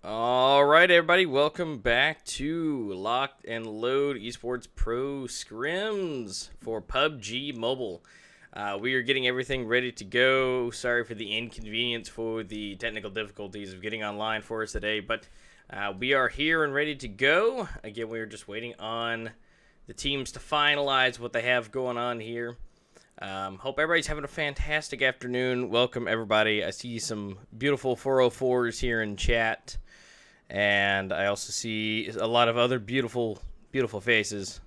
All right, everybody, welcome back to Locked and Load Esports Pro Scrims for PUBG Mobile. We are getting everything ready to go. Sorry for the inconvenience for the technical difficulties of getting online for us today, but we are here and ready to go. Again, we are just waiting on the teams to finalize what they have going on here. Hope everybody's having a fantastic afternoon. Welcome, everybody. I see some beautiful 404s here in chat. And I also see a lot of other beautiful faces.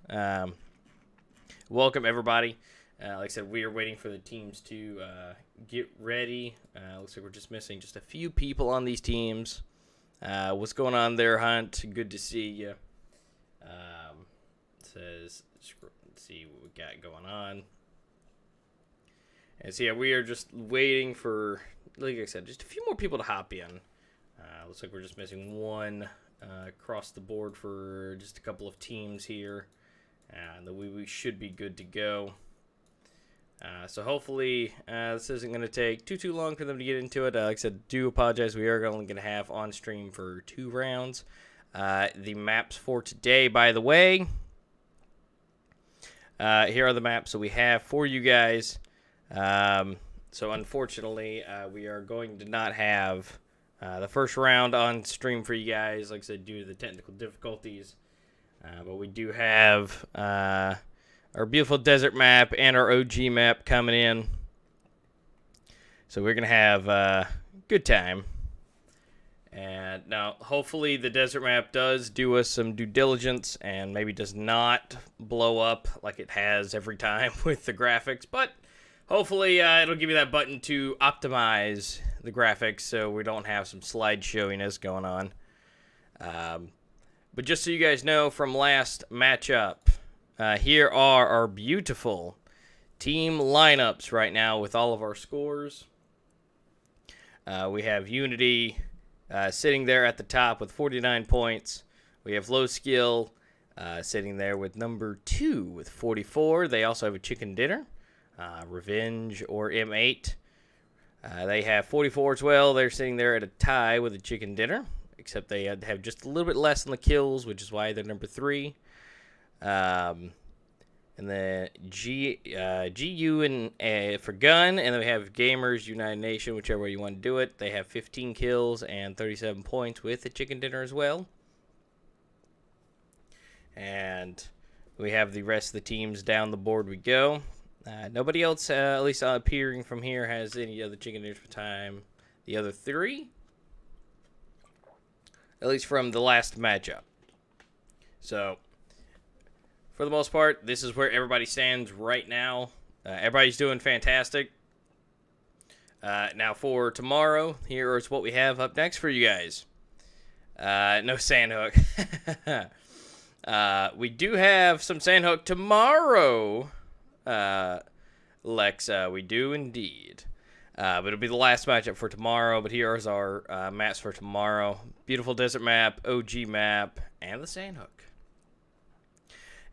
Welcome, everybody. Like I said, we are waiting for the teams to get ready. Looks like we're just missing just a few people on these teams. What's going on there, Hunt? Good to see you. Let's see what we got going on. And so, yeah, we are just waiting for, like I said, just a few more people to hop in. Looks like we're just missing one across the board for just a couple of teams here. And we should be good to go. So hopefully this isn't going to take too long for them to get into it. Like I said, do apologize. We are only going to have on stream for 2 rounds. The maps for today, by the way. Here are the maps that we have for you guys. So unfortunately, we are going to not have the first round on stream for you guys, like I said, due to the technical difficulties. But we do have our beautiful desert map and our OG map coming in. So we're going to have a good time. And now, hopefully, the desert map does do us some due diligence and maybe does not blow up like it has every time with the graphics. But hopefully, it'll give you that button to optimize the graphics so we don't have some slideshowiness going on. But just so you guys know from last matchup, here are our beautiful team lineups right now with all of our scores. We have Unity sitting there at the top with 49 points. We have Low Skill sitting there with number 2 with 44. They also have a chicken dinner. Revenge or M8. They have 44 as well. They're sitting there at a tie with a chicken dinner, except they have just a little bit less on the kills, which is why they're number 3. And then GU and for gun, and then we have Gamers United Nation, whichever way you want to do it. They have 15 kills and 37 points with a chicken dinner as well. And we have the rest of the teams down the board we go. Nobody else, at least appearing from here, has any other chicken dinners for time. The other 3, at least from the last matchup. So, for the most part, this is where everybody stands right now. Everybody's doing fantastic. Now for tomorrow, here is what we have up next for you guys. No sandhook. We do have some sandhook tomorrow. Lex, we do indeed. But it'll be the last matchup for tomorrow. But here's our maps for tomorrow. Beautiful desert map, OG map, and the sandhook.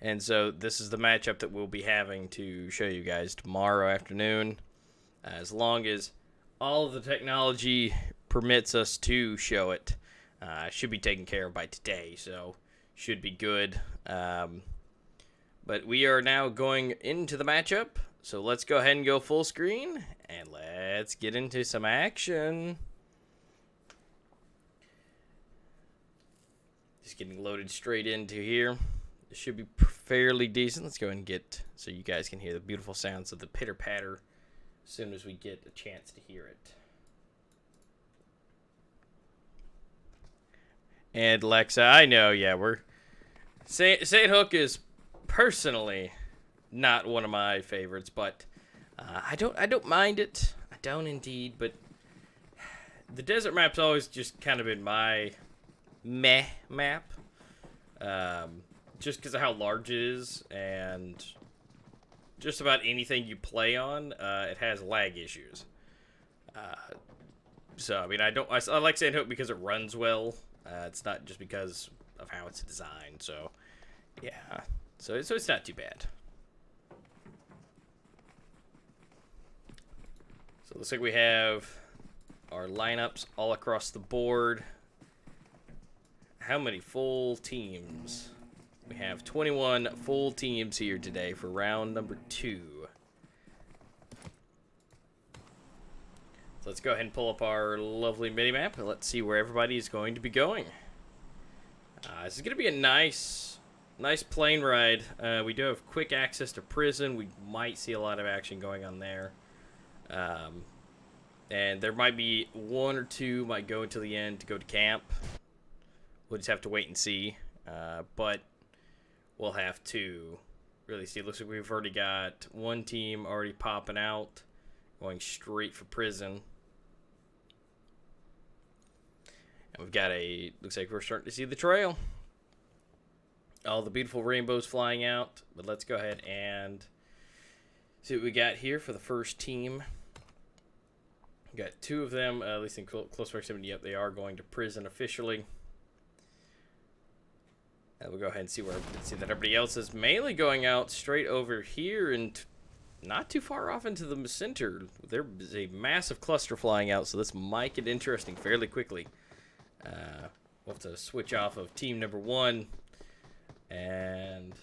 And so this is the matchup that we'll be having to show you guys tomorrow afternoon. As long as all of the technology permits us to show it. Should be taken care of by today, so should be good. But we are now going into the matchup, so let's go ahead and go full screen, and let's get into some action. Just getting loaded straight into here. This should be fairly decent. Let's go ahead and get, so you guys can hear the beautiful sounds of the pitter-patter as soon as we get a chance to hear it. And Lexa, I know, yeah, Sandhook is personally not one of my favorites, but I don't mind it. I don't indeed, but the desert map's always just kind of been my meh map. Just because of how large it is, and just about anything you play on, it has lag issues. So I mean, I like Sandhook because it runs well. It's not just because of how it's designed. So yeah. So it's not too bad. So it looks like we have our lineups all across the board. how many full teams? We have 21 full teams here today for round number 2. So let's go ahead and pull up our lovely mini-map and let's see where everybody is going to be going. This is going to be a nice plane ride. We do have quick access to prison. We might see a lot of action going on there. And there might be 1 or 2 might go until the end to go to camp. We'll just have to wait and see. But we'll have to really see. It looks like we've already got 1 team already popping out, going straight for prison. And we've got looks like we're starting to see the trail. All the beautiful rainbows flying out. But let's go ahead and see what we got here for the first team. We got 2 of them, at least in close proximity. Yep, they are going to prison officially. And we'll go ahead and see that everybody else is mainly going out straight over here and not too far off into the center. There is a massive cluster flying out, so this might get interesting fairly quickly. We'll have to switch off of team number 1 and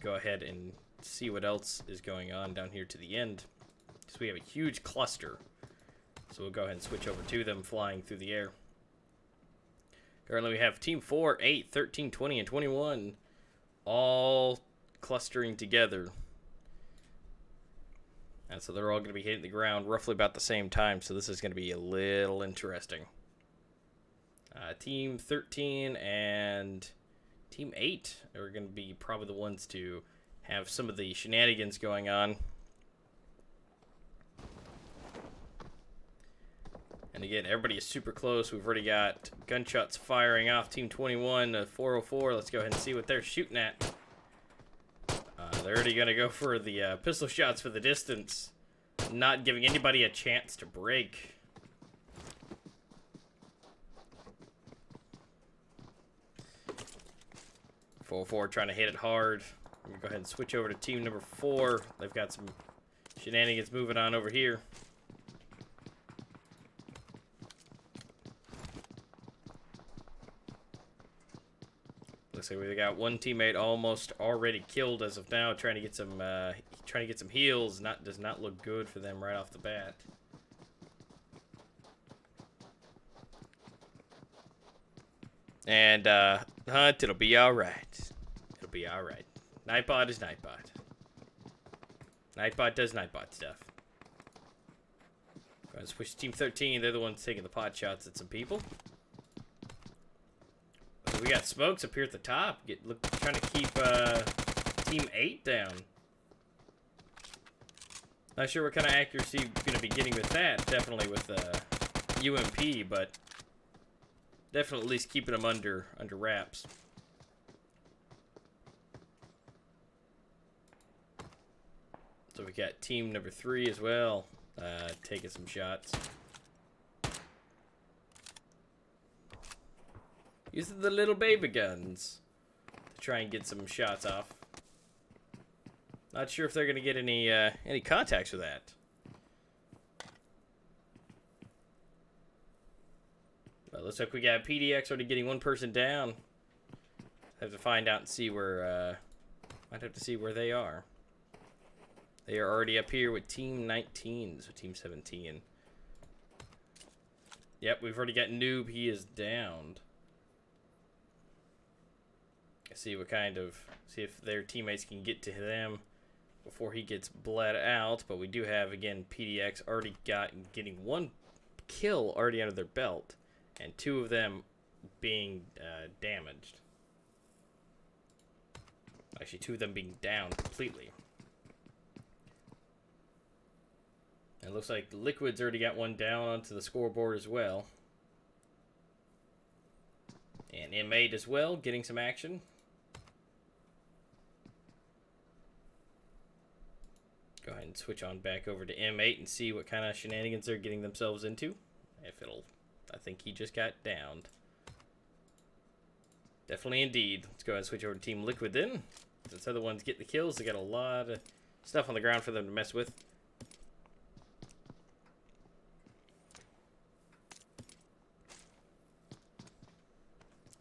go ahead and see what else is going on down here to the end. So we have a huge cluster. So we'll go ahead and switch over to them flying through the air. Currently we have team 4, 8, 13, 20, and 21 all clustering together. And so they're all going to be hitting the ground roughly about the same time. So this is going to be a little interesting. Team 13 and Team 8 are going to be probably the ones to have some of the shenanigans going on. And again, everybody is super close. We've already got gunshots firing off. Team 21, 404. Let's go ahead and see what they're shooting at. They're already going to go for the pistol shots for the distance, not giving anybody a chance to break. Four trying to hit it hard. I'm going to go ahead and switch over to team number 4. They've got some shenanigans moving on over here. Looks like we got 1 teammate almost already killed as of now, trying to get some heals. Does not look good for them right off the bat. And Hunt, it'll be all right. It'll be all right. Nightbot is Nightbot. Nightbot does Nightbot stuff. Go ahead and switch to Team 13. They're the ones taking the pot shots at some people. We got smokes up here at the top. Trying to keep Team 8 down. Not sure what kind of accuracy you're going to be getting with that. Definitely with UMP, but definitely at least keeping them under wraps. So we got team number 3 as well, taking some shots. Using the little baby guns to try and get some shots off. Not sure if they're gonna get any contacts with that. But looks like we got PDX already getting 1 person down. Have to find out and see where. Might have to see where they are. They are already up here with Team 19, so Team 17. Yep, we've already got Noob. He is downed. See if their teammates can get to them before he gets bled out. But we do have, again, PDX already getting 1 kill already under their belt, and 2 of them being damaged. Actually, 2 of them being down completely. And it looks like Liquid's already got 1 down onto the scoreboard as well. And M8 as well, getting some action. Go ahead and switch on back over to M8 and see what kind of shenanigans they're getting themselves into. I think he just got downed. Definitely indeed. Let's go ahead and switch over to Team Liquid then. Since other ones get the kills, they got a lot of stuff on the ground for them to mess with.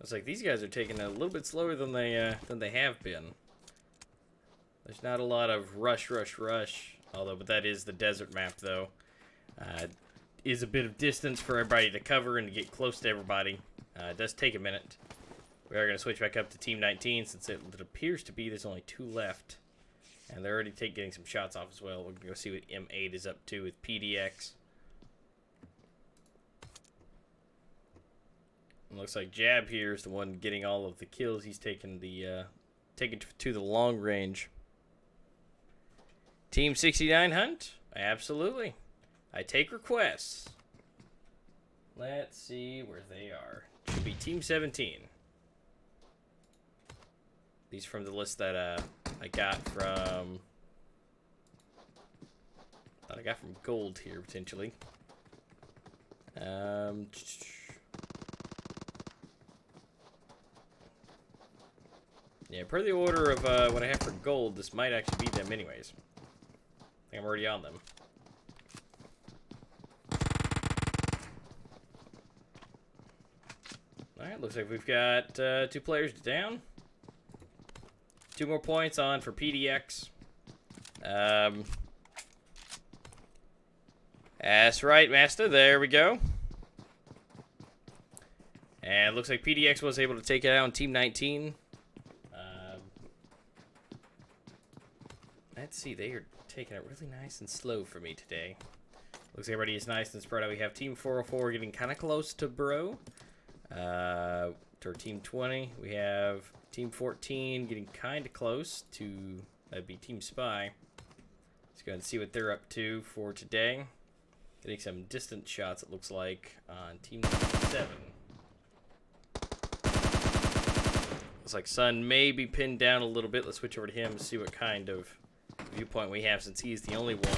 It's like these guys are taking it a little bit slower than they have been. There's not a lot of rush. Although, but that is the desert map, though. Is a bit of distance for everybody to cover and to get close to everybody. It does take a minute. We are going to switch back up to Team 19 since it appears to be there's only 2 left. And they're already getting some shots off as well. We're going to go see what M8 is up to with PDX. It looks like Jab here is the one getting all of the kills. He's taking the to the long range. Team 69 Hunt? Absolutely. I take requests. Let's see where they are. Should be Team 17. These from the list that I got from Gold here potentially. Yeah, per the order of what I have for Gold, this might actually be them anyways. I think I'm already on them. Alright, looks like we've got 2 players down. 2 more points on for PDX. That's right, Master. There we go. And it looks like PDX was able to take it out on Team 19. Let's see, they are taking it really nice and slow for me today. Looks like everybody is nice and spread out. We have Team 404 getting kind of close to Bro. To our Team 20. We have Team 14 getting kind of close to, that'd be Team Spy. Let's go ahead and see what they're up to for today. Getting some distant shots, it looks like, on Team 7. Looks like Sun may be pinned down a little bit. Let's switch over to him and see what kind of viewpoint we have since he's the only one.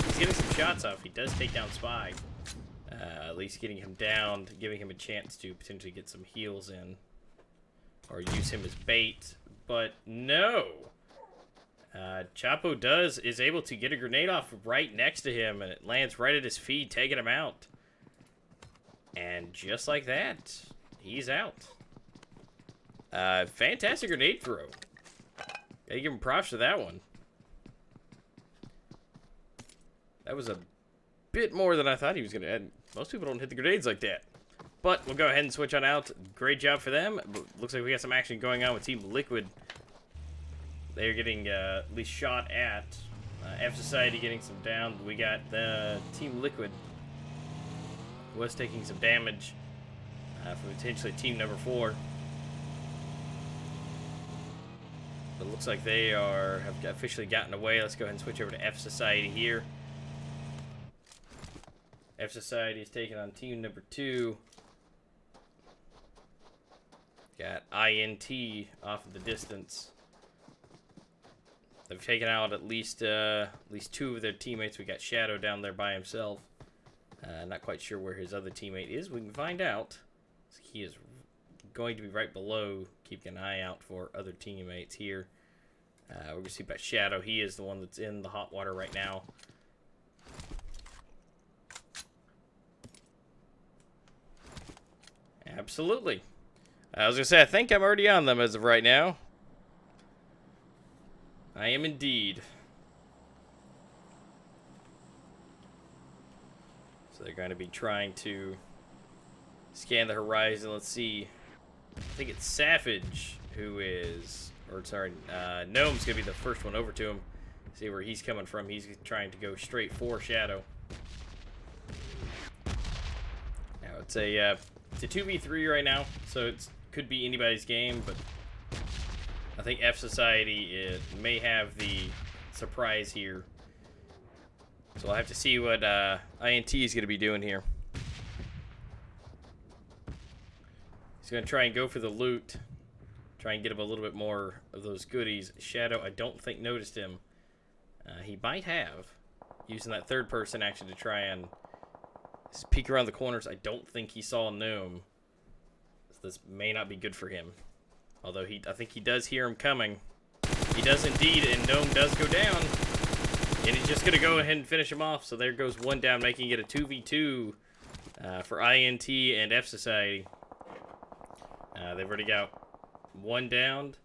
He's getting some shots off. He does take down Spy. At least getting him down, giving him a chance to potentially get some heals in. Or use him as bait. But no! Chapo is able to get a grenade off right next to him, and it lands right at his feet, taking him out. And just like that, he's out. Fantastic grenade throw. Gotta give him props for that one. That was a bit more than I thought he was going to add. Most people don't hit the grenades like that. But we'll go ahead and switch on out. Great job for them. Looks like we got some action going on with Team Liquid. They're getting at least shot at. AscetiC getting some down. We got Team Liquid was taking some damage from potentially team number 4. But it looks like they have officially gotten away. Let's go ahead and switch over to AscetiC here. AscetiC is taking on team number 2. Got INT off in the distance. They've taken out at least 2 of their teammates. We got Shadow down there by himself. Not quite sure where his other teammate is. We can find out. He is going to be right below. Keep an eye out for other teammates here. We're going to see about Shadow. He is the one that's in the hot water right now. Absolutely. I was going to say, I think I'm already on them as of right now. I am indeed. So they're going to be trying to scan the horizon. Let's see. I think it's Savage who is, or sorry, Gnome's going to be the first one over to him. See where he's coming from. He's trying to go straight for Shadow. Now it's a 2v3 right now, so it could be anybody's game, but I think AscetiC may have the surprise here. So I'll have to see what INT is going to be doing here. He's going to try and go for the loot. Try and get him a little bit more of those goodies. Shadow, I don't think, noticed him. He might have. Using that third person action to try and peek around the corners. I don't think he saw Gnome. So this may not be good for him. Although I think he does hear him coming. He does indeed, and Gnome does go down. And he's just going to go ahead and finish him off. So there goes one down, making it a 2v2 for INT and AscetiC. They've already got one downed.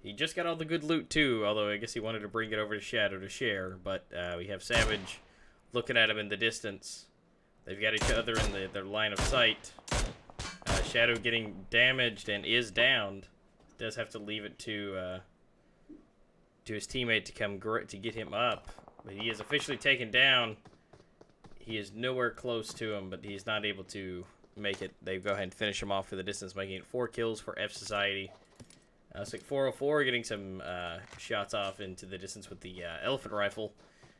He just got all the good loot too, although I guess he wanted to bring it over to Shadow to share. But we have Savage looking at him in the distance. They've got each other in their line of sight. Shadow getting damaged and is downed. Does have to leave it to his teammate to come to get him up. But he is officially taken down. He is nowhere close to him, but he's not able to make it. They go ahead and finish him off for the distance, making it 4 kills for F Society. It's like 404 getting some shots off into the distance with the elephant rifle.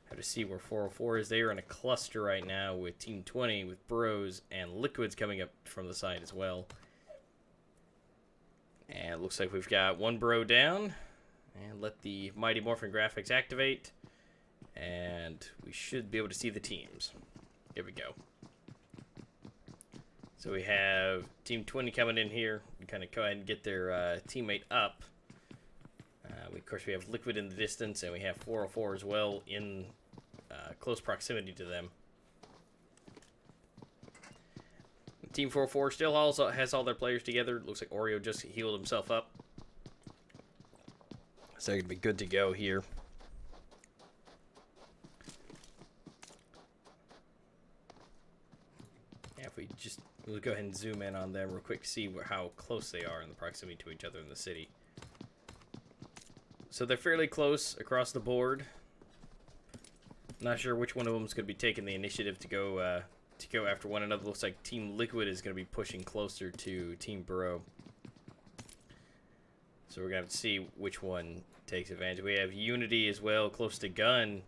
Have to see where 404 is. They are in a cluster right now with Team 20, with Bros and Liquids coming up from the side as well. And it looks like we've got one Bro down. And let the Mighty Morphin graphics activate. And we should be able to see the teams. Here we go. So we have Team 20 coming in here. We kind of go ahead and get their teammate up. Of course, we have Liquid in the distance, and we have 404 as well in close proximity to them. Team 404 still also has all their players together. Looks like Oreo just healed himself up. So it'd be good to go here. Yeah, if we'll go ahead and zoom in on them real quick to see how close they are in the proximity to each other in the city. So they're fairly close across the board. Not sure which one of them is going to be taking the initiative to go after one another. Looks like Team Liquid is going to be pushing closer to Team Burrow. So we're going to have to see which one takes advantage. We have Unity as well, close to Gun.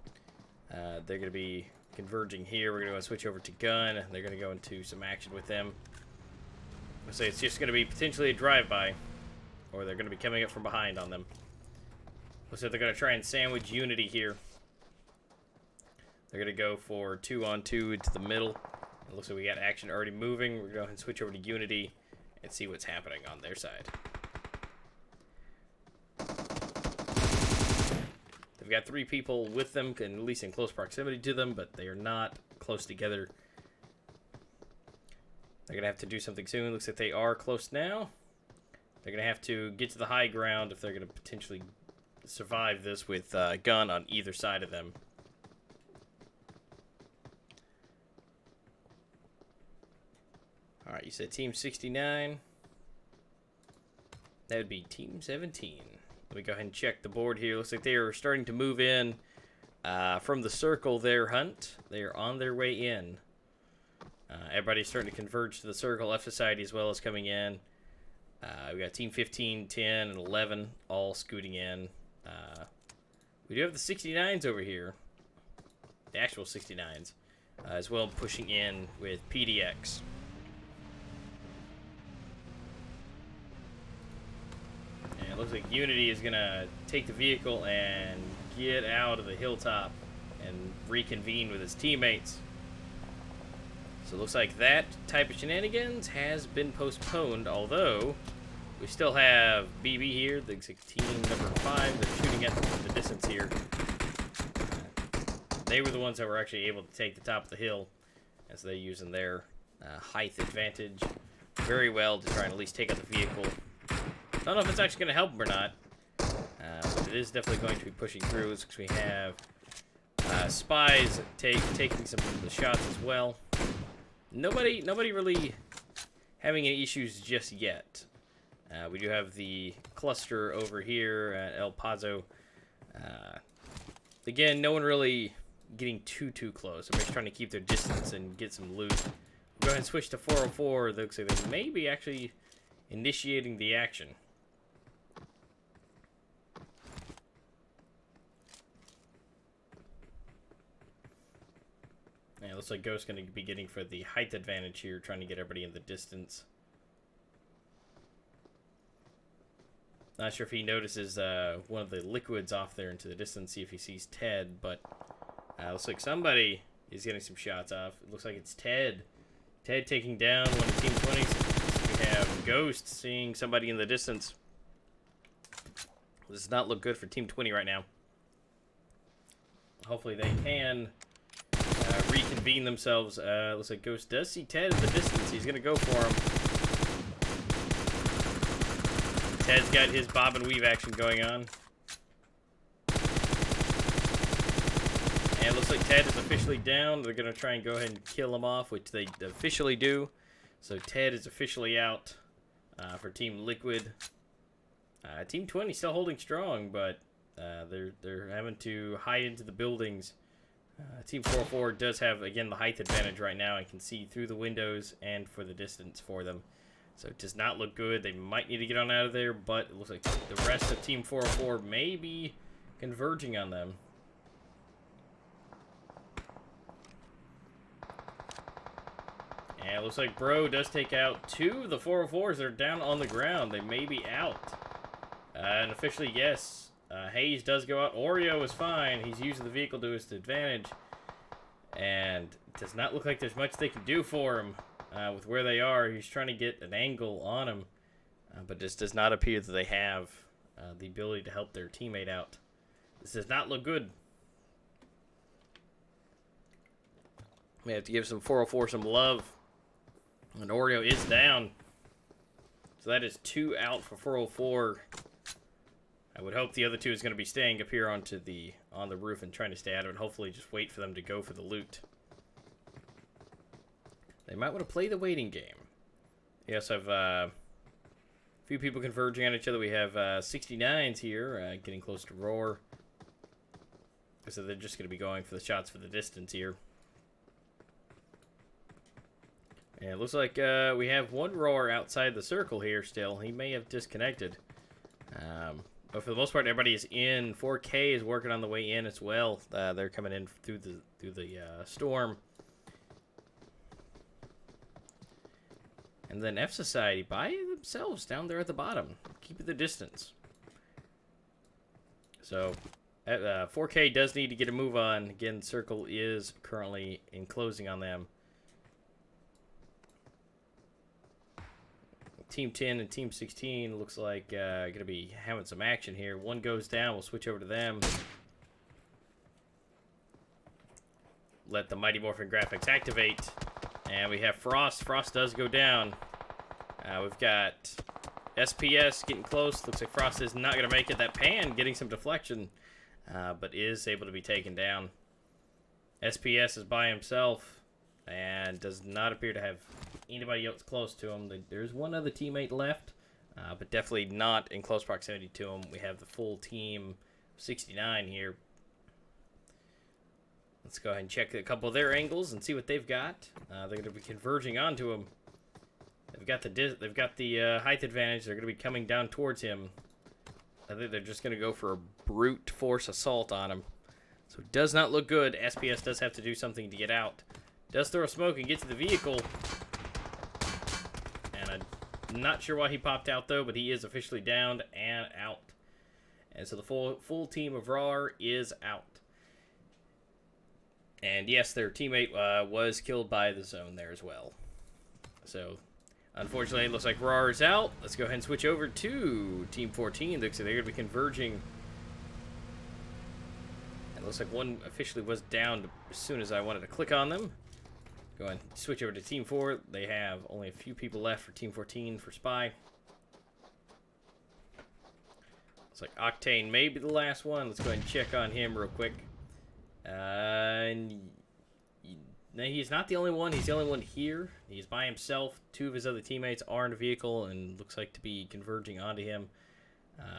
They're going to be converging here. We're going to switch over to Gun. They're going to go into some action with them. I'll say it's just going to be potentially a drive-by, or they're going to be coming up from behind on them. Looks like they're going to try and sandwich Unity here. They're going to go for 2-on-2 into the middle. It looks like we got action already moving. We're going to go ahead and switch over to Unity and see what's happening on their side. They've got 3 people with them, at least in close proximity to them, but they are not close together. They're going to have to do something soon. Looks like they are close now. They're going to have to get to the high ground if they're going to potentially survive this with Gun on either side of them. Alright, you said Team 69. That would be Team 17. Let me go ahead and check the board here. Looks like they are starting to move in from the circle there, Hunt. They are on their way in. Everybody's starting to converge to the circle. F Society as well is coming in. We got Team 15, 10, and 11 all scooting in. We do have the 69s over here. The actual 69s. As well pushing in with PDX. And it looks like Unity is going to take the vehicle and get out of the hilltop and reconvene with his teammates. So it looks like that type of shenanigans has been postponed, although we still have BB here, the team number 5, that's shooting at the distance here. They were the ones that were actually able to take the top of the hill, as they're using their height advantage very well to try and at least take out the vehicle. I don't know if it's actually going to help them or not, but it is definitely going to be pushing through. Looks like we have Spies taking some of the shots as well. Nobody really having any issues just yet. We do have the cluster over here at El Paso. Again, no one really getting too close. Everybody's trying to keep their distance and get some loot. We'll go ahead and switch to 404. It looks like they may be actually initiating the action. Yeah, it looks like Ghost's going to be getting for the height advantage here, trying to get everybody in the distance. Not sure if he notices one of the Liquids off there into the distance, see if he sees Ted, but looks like somebody is getting some shots off. It looks like it's Ted. Ted taking down one of Team 20's. We have Ghost seeing somebody in the distance. This does not look good for Team 20 right now. Hopefully they can reconvene themselves. Looks like Ghost does see Ted in the distance. He's going to go for him. Ted's got his bob and weave action going on. And it looks like Ted is officially down. They're going to try and go ahead and kill him off, which they officially do. So Ted is officially out for Team Liquid. Team 20 still holding strong, but they're having to hide into the buildings. Team 404 does have, again, the height advantage right now and can see through the windows and for the distance for them. So it does not look good. They might need to get on out of there, but it looks like the rest of Team 404 may be converging on them. And it looks like Bro does take out 2 of the 404s. They're down on the ground. They may be out. And officially, yes. Hayes does go out. Oreo is fine. He's using the vehicle to his advantage. And it does not look like there's much they can do for him with where they are. He's trying to get an angle on him. But this does not appear that they have the ability to help their teammate out. This does not look good. We have to give some 404 some love. And Oreo is down. So that is 2 out for 404. I would hope the other 2 is going to be staying up here on the roof and trying to stay out of it. Hopefully just wait for them to go for the loot. They might want to play the waiting game. We also have a few people converging on each other. We have 69s here getting close to RØAR. So they're just going to be going for the shots for the distance here. And it looks like we have one RØAR outside the circle here still. He may have disconnected. But for the most part, everybody is in. 4K is working on the way in as well. They're coming in through the storm. And then F Society by themselves down there at the bottom, keeping the distance. So 4K does need to get a move on. Again, Circle is currently enclosing on them. Team 10 and Team 16 looks like going to be having some action here. One goes down. We'll switch over to them. Let the Mighty Morphin graphics activate. And we have Frost. Frost does go down. We've got SPS getting close. Looks like Frost is not going to make it. That Pan getting some deflection, but is able to be taken down. SPS is by himself and does not appear to have anybody else close to him. There's one other teammate left, but definitely not in close proximity to him. We have the full team 69 here. Let's go ahead and check a couple of their angles and see what they've got. They're going to be converging onto him. They've got the height advantage. They're going to be coming down towards him. I think they're just going to go for a brute force assault on him. So it does not look good. SPS does have to do something to get out. Does throw a smoke and get to the vehicle. And I'm not sure why he popped out though, but he is officially downed and out. And so the full team of RØAR is out. And yes, their teammate was killed by the zone there as well. So, unfortunately, it looks like RØAR is out. Let's go ahead and switch over to Team 14. Looks like they're going to be converging. It looks like one officially was down as soon as I wanted to click on them. Go ahead and switch over to Team 4. They have only a few people left for Team 14 for Spy. Looks like Octane may be the last one. Let's go ahead and check on him real quick. No, he's not the only one. He's the only one here. He's by himself. 2 of his other teammates are in the vehicle and looks like to be converging onto him.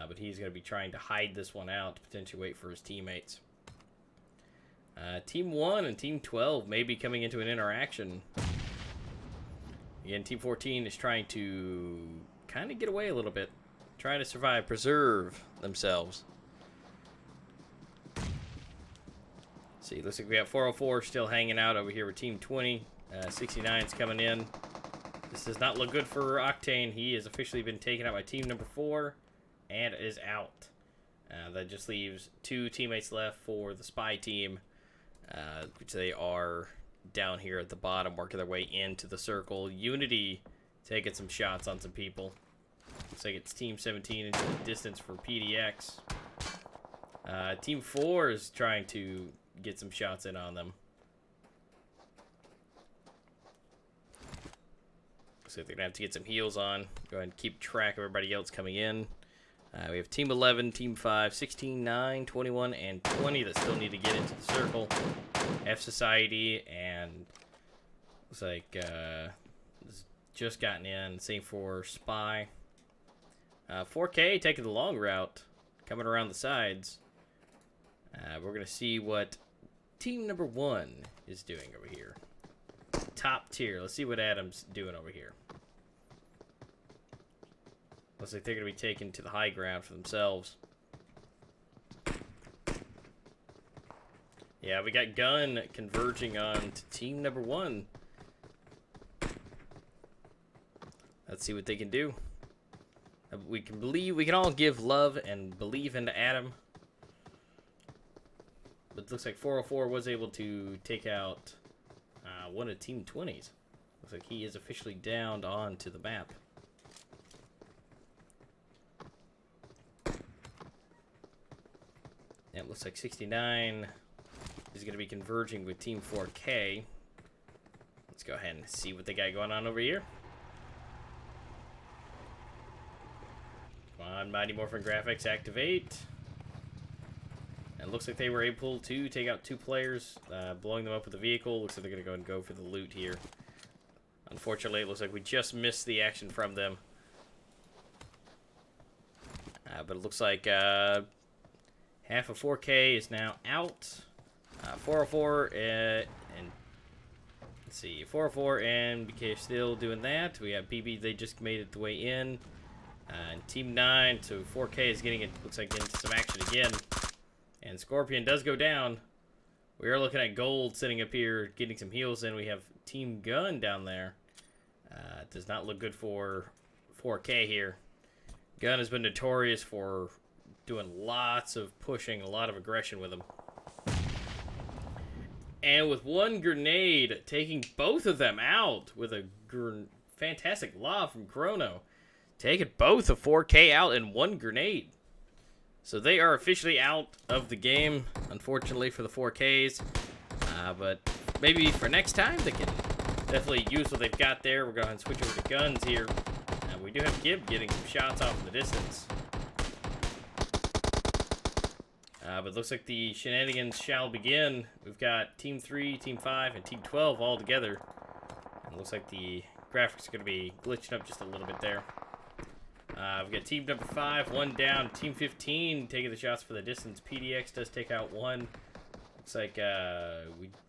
But he's going to be trying to hide this one out to potentially wait for his teammates. Team 1 and Team 12 may be coming into an interaction. Again, Team 14 is trying to kind of get away a little bit. Trying to survive, preserve themselves. See, looks like we have 404 still hanging out over here with Team 20. 69's coming in. This does not look good for Octane. He has officially been taken out by team number 4 and is out. That just leaves 2 teammates left for the Spy team, which they are down here at the bottom, working their way into the circle. Unity taking some shots on some people. Looks like it's Team 17 into the distance for PDX. Team 4 is trying to get some shots in on them. Looks like they're gonna have to get some heals on. Go ahead and keep track of everybody else coming in. We have Team 11, Team 5, 16, 9, 21, and 20 that still need to get into the circle. AscetiC and looks like just gotten in. Same for Spy. 4K taking the long route, coming around the sides. We're gonna see what team number 1 is doing over here. Top tier. Let's see what Adam's doing over here. Looks like they're going to be taken to the high ground for themselves. Yeah, we got Gun converging on to team number 1. Let's see what they can do. We can all give love and believe into Adam. But it looks like 404 was able to take out one of Team 20's. Looks like he is officially downed onto the map. Yeah, it looks like 69 is going to be converging with Team 4K. Let's go ahead and see what they got going on over here. Come on, Mighty Morphin Graphics, activate. And looks like they were able to take out 2 players, blowing them up with the vehicle. Looks like they're going to go and go for the loot here. Unfortunately, it looks like we just missed the action from them. But it looks like half of 4K is now out. 404 and let's see, 404 and BK still doing that. We have BB, they just made it the way in. And Team 9 to 4K is getting it, looks like into some action again. And Scorpion does go down. We are looking at Gold sitting up here, getting some heals in. We have Team Gun down there. It does not look good for 4K here. Gun has been notorious for doing lots of pushing, a lot of aggression with him. And with one grenade, taking both of them out with a fantastic lob from Chrono. Taking both of 4K out in one grenade. So they are officially out of the game, unfortunately, for the 4Ks. But maybe for next time, they can definitely use what they've got there. We're going to switch over to guns here. We do have Gib getting some shots off in the distance. But it looks like the shenanigans shall begin. We've got Team 3, Team 5, and Team 12 all together. And it looks like the graphics are going to be glitching up just a little bit there. We've got Team number 5, 1 down. Team 15 taking the shots for the distance. PDX does take out 1. Looks like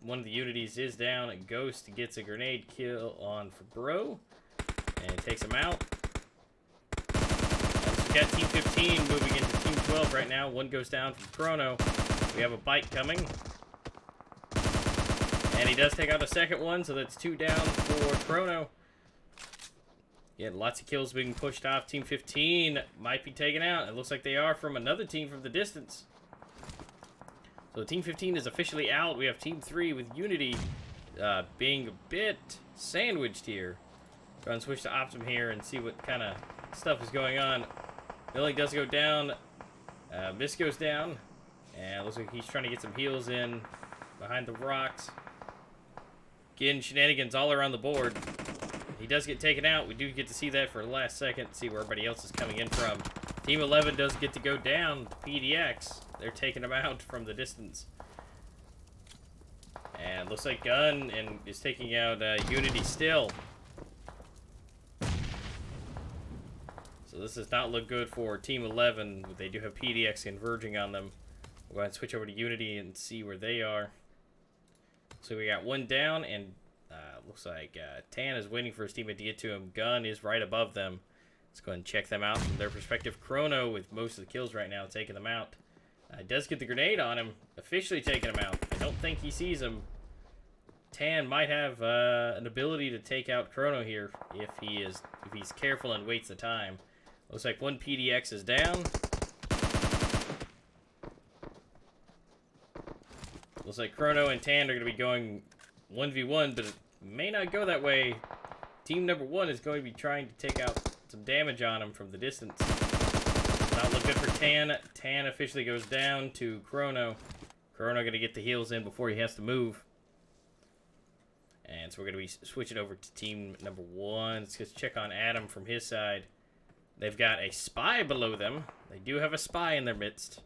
one of the unities is down. And Ghost gets a grenade kill on for Bro. And takes him out. We've got Team 15 moving into Team 12 right now. 1 goes down from Chrono. We have a bite coming. And he does take out a second one, so that's 2 down for Chrono. Yeah, lots of kills being pushed off. Team 15 might be taken out. It looks like they are from another team from the distance. So Team 15 is officially out. We have Team 3 with Unity being a bit sandwiched here. Go and switch to Optim here and see what kind of stuff is going on. Milling does go down. Miss goes down. And it looks like he's trying to get some heals in behind the rocks. Again, shenanigans all around the board. He does get taken out. We do get to see that for the last second. See where everybody else is coming in from. Team 11 does get to go down to PDX. They're taking him out from the distance. And looks like Gun is taking out Unity still. So this does not look good for Team 11. They do have PDX converging on them. We'll go ahead and switch over to Unity and see where they are. So we got 1 down, and looks like Tan is waiting for his teammate to get to him. Gun is right above them. Let's go ahead and check them out from their perspective. Chrono, with most of the kills right now, taking them out. Does get the grenade on him, officially taking him out. I don't think he sees him. Tan might have an ability to take out Chrono here if he's careful and waits the time. Looks like 1 PDX is down. Looks like Chrono and Tan are going to be going 1v1, but it may not go that way. Team number 1 is going to be trying to take out some damage on him from the distance. Not look good for Tan. Tan officially goes down to Chrono. Chrono going to get the heals in before he has to move. And And so we're going to be switching over to team number 1. Let's just check on Adam from his side. They've got a spy below them. They do have a spy in their midst.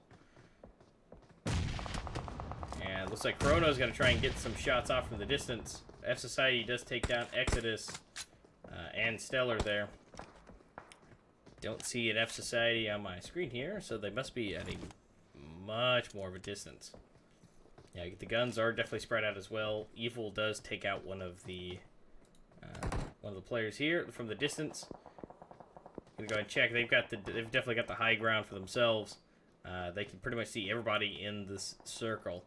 And it looks like Chrono's going to try and get some shots off from the distance. AscetiC does take down Exodus and Stellar there. Don't see an AscetiC on my screen here, so they must be at a much more of a distance. Yeah, the guns are definitely spread out as well. Evil does take out one of the players here from the distance. Gonna go and check. They've definitely got the high ground for themselves. They can pretty much see everybody in this circle.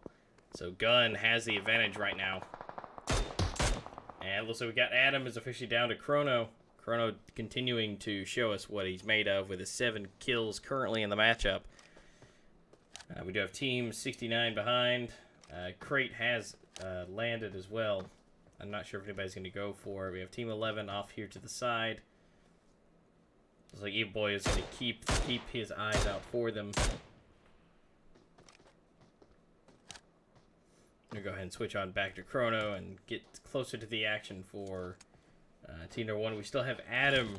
So Gun has the advantage right now. And looks like we got Adam is officially down to Chrono. Chrono continuing to show us what he's made of with his 7 kills currently in the matchup. We do have Team 69 behind. Crate has landed as well. I'm not sure if anybody's going to go for it. We have Team 11 off here to the side. Looks like Evil Boy is going to keep his eyes out for them. I'm going to go ahead and switch on back to Chrono and get closer to the action for Team number 1. We still have Adam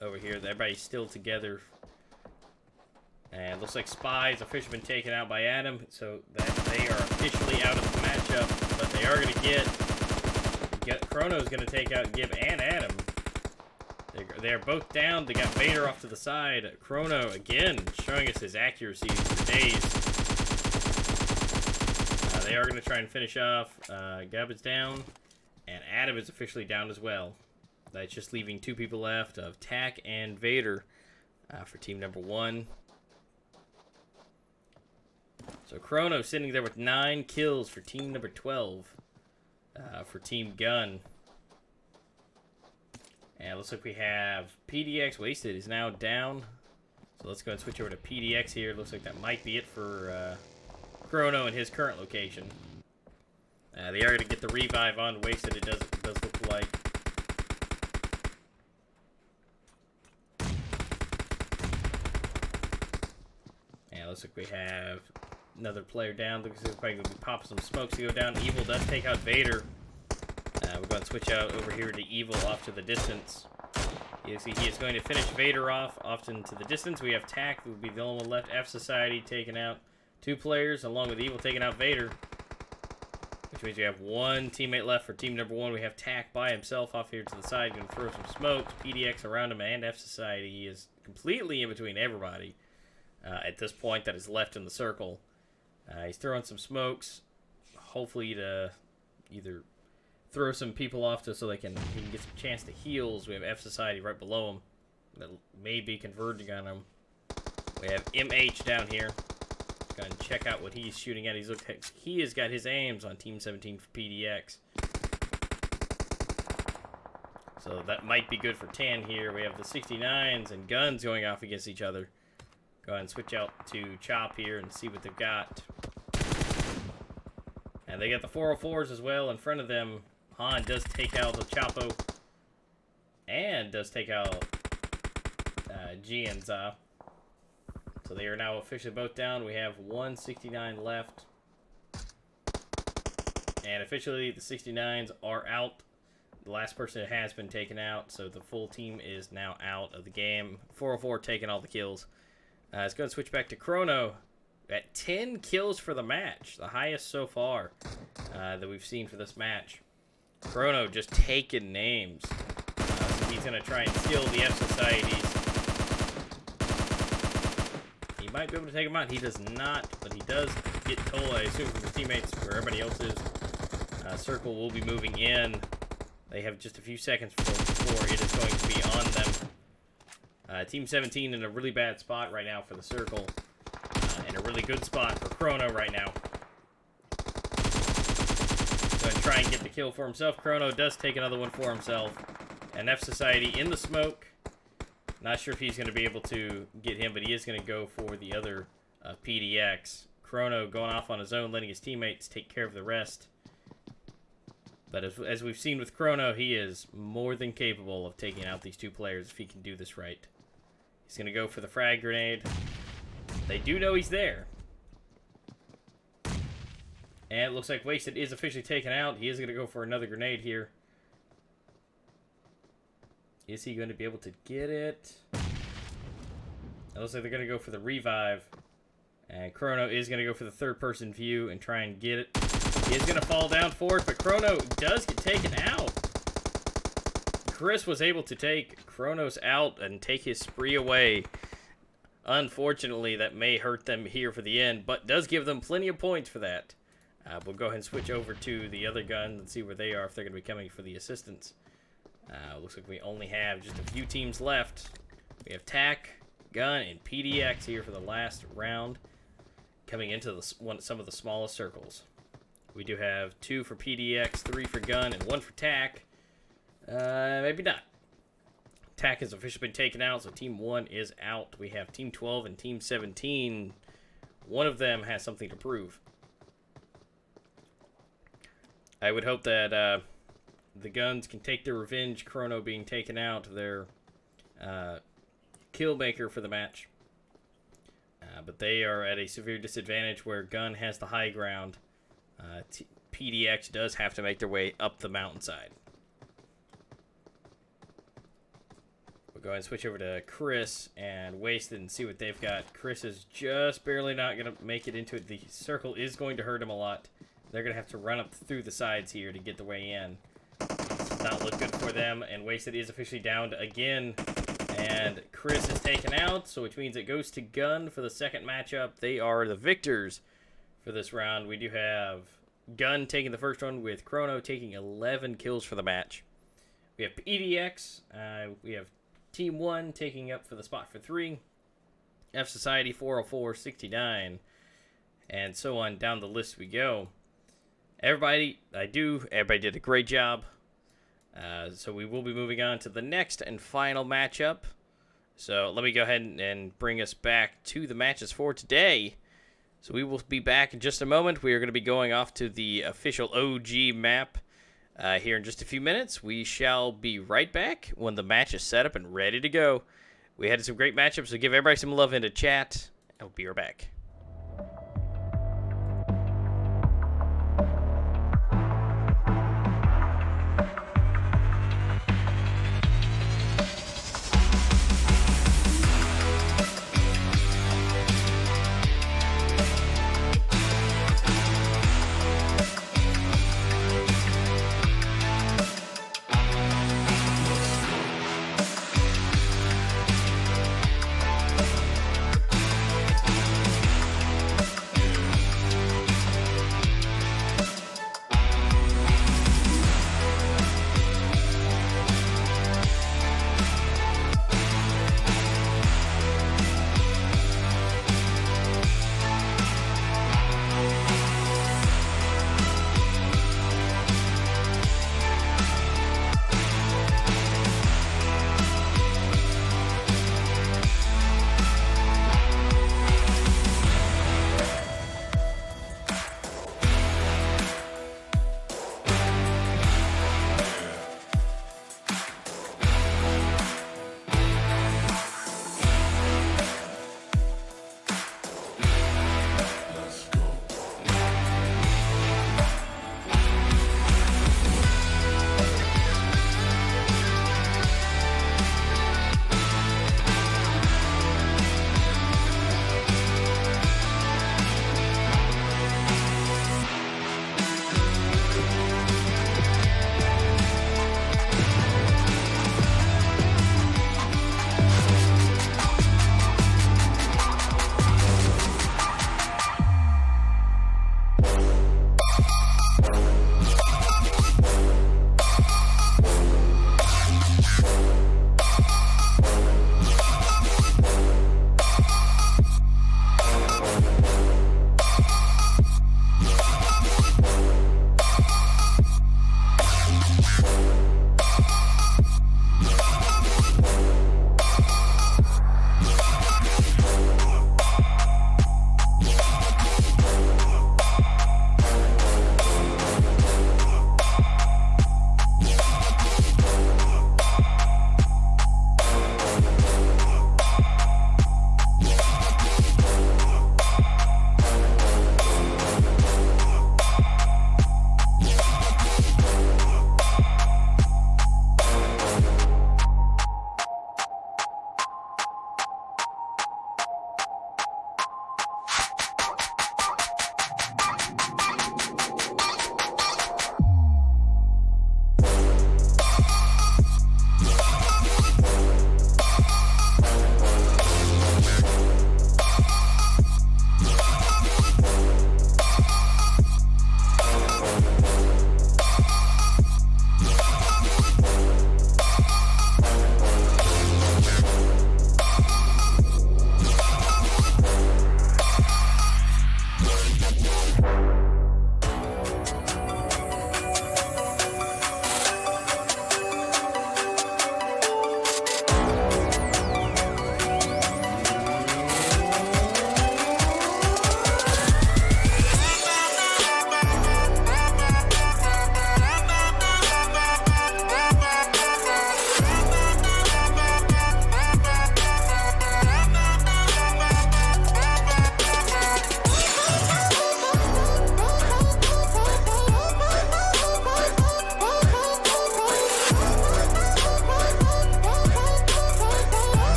over here. Everybody's still together. And looks like Spy's officially been taken out by Adam, so that they are officially out of the matchup. But they are going to get Chrono's going to take out Gib and Adam. They're both down. They got Vader off to the side. Chrono again showing us his accuracy for days. They are going to try and finish off. Gab is down, and Adam is officially down as well. That's just leaving 2 people left of Tack and Vader for team number 1. So Chrono sitting there with 9 kills for team number 12 for Team Gun. And it looks like we have PDX Wasted is now down. So let's go and switch over to PDX here. Looks like that might be it for Chrono in his current location. They are going to get the revive on Wasted, it does look like. And it looks like we have another player down. Looks like we're probably going to pop some smokes to go down. Evil does take out Vader. We're going to switch out over here to Evil off to the distance. You see he is going to finish Vader off into the distance. We have Tack, who will be the only one left. AscetiC taking out 2 players, along with Evil taking out Vader. Which means we have 1 teammate left for team number 1. We have Tack by himself off here to the side. Going to throw some smokes. PDX around him and AscetiC. He is completely in between everybody at this point that is left in the circle. He's throwing some smokes, hopefully to either throw some people off so he can get some chance to heals. We have AscetiC right below him that may be converging on him. We have MH down here. Go and check out what he's shooting at. He has got his aims on Team 17 for PDX. So that might be good for 10 here. We have the 69s and Guns going off against each other. Go ahead and switch out to Chop here and see what they've got. And they got the 404s as well in front of them. Han does take out the Chapo. And does take out G and Za. So they are now officially both down. We have 169 left. And officially the 69s are out. The last person has been taken out. So the full team is now out of the game. 404 taking all the kills. Let's go and switch back to Chrono. At 10 kills for the match. The highest so far that we've seen for this match. Chrono just taking names. So he's going to try and steal the AscetiCs. He might be able to take him out. He does not, but he does get told, I assume, from his teammates, where everybody else is. Circle will be moving in. They have just a few seconds before it is going to be on them. Team 17 in a really bad spot right now for the circle. And a really good spot for Chrono right now. Going to try and get the kill for himself. Chrono does take another one for himself. And AscetiC in the smoke. Not sure if he's going to be able to get him, but he is going to go for the other PDX. Chrono going off on his own, letting his teammates take care of the rest. But as we've seen with Chrono, he is more than capable of taking out these 2 players if he can do this right. He's going to go for the frag grenade. They do know he's there. And it looks like Wasted is officially taken out. He is going to go for another grenade here. Is he going to be able to get it? It looks like they're going to go for the revive. And Chrono is going to go for the third-person view and try and get it. He is going to fall down for it, but Chrono does get taken out. Chris was able to take Chronos out and take his spree away. Unfortunately, that may hurt them here for the end, but does give them plenty of points for that. We'll go ahead and switch over to the other guns and see where they are, if they're going to be coming for the assistance. Looks like we only have just a few teams left. We have TAC, Gun, and PDX here for the last round, coming into some of the smallest circles. We do have 2 for PDX, 3 for Gun, and 1 for TAC. Maybe not. TAC has officially been taken out, so Team 1 is out. We have Team 12 and Team 17. One of them has something to prove. I would hope that the Guns can take their revenge, Chrono being taken out, their kill maker for the match. But they are at a severe disadvantage where Gun has the high ground. PDX does have to make their way up the mountainside. We'll go ahead and switch over to Chris and Wasted and see what they've got. Chris is just barely not going to make it into it. The circle is going to hurt him a lot. They're going to have to run up through the sides here to get the way in. This does not look good for them, and Wasted is officially downed again. And Chris is taken out, so which means it goes to Gun for the second matchup. They are the victors for this round. We do have Gun taking the first one, with Chrono taking 11 kills for the match. We have PDX. We have Team 1 taking up for the spot for 3. F Society 404, 69. And so on down the list we go. Everybody did a great job. So we will be moving on to the next and final matchup. So let me go ahead and bring us back to the matches for today. So we will be back in just a moment. We are going to be going off to the official OG map here in just a few minutes. We shall be right back when the match is set up and ready to go. We had some great matchups, so give everybody some love in the chat. I'll be right back.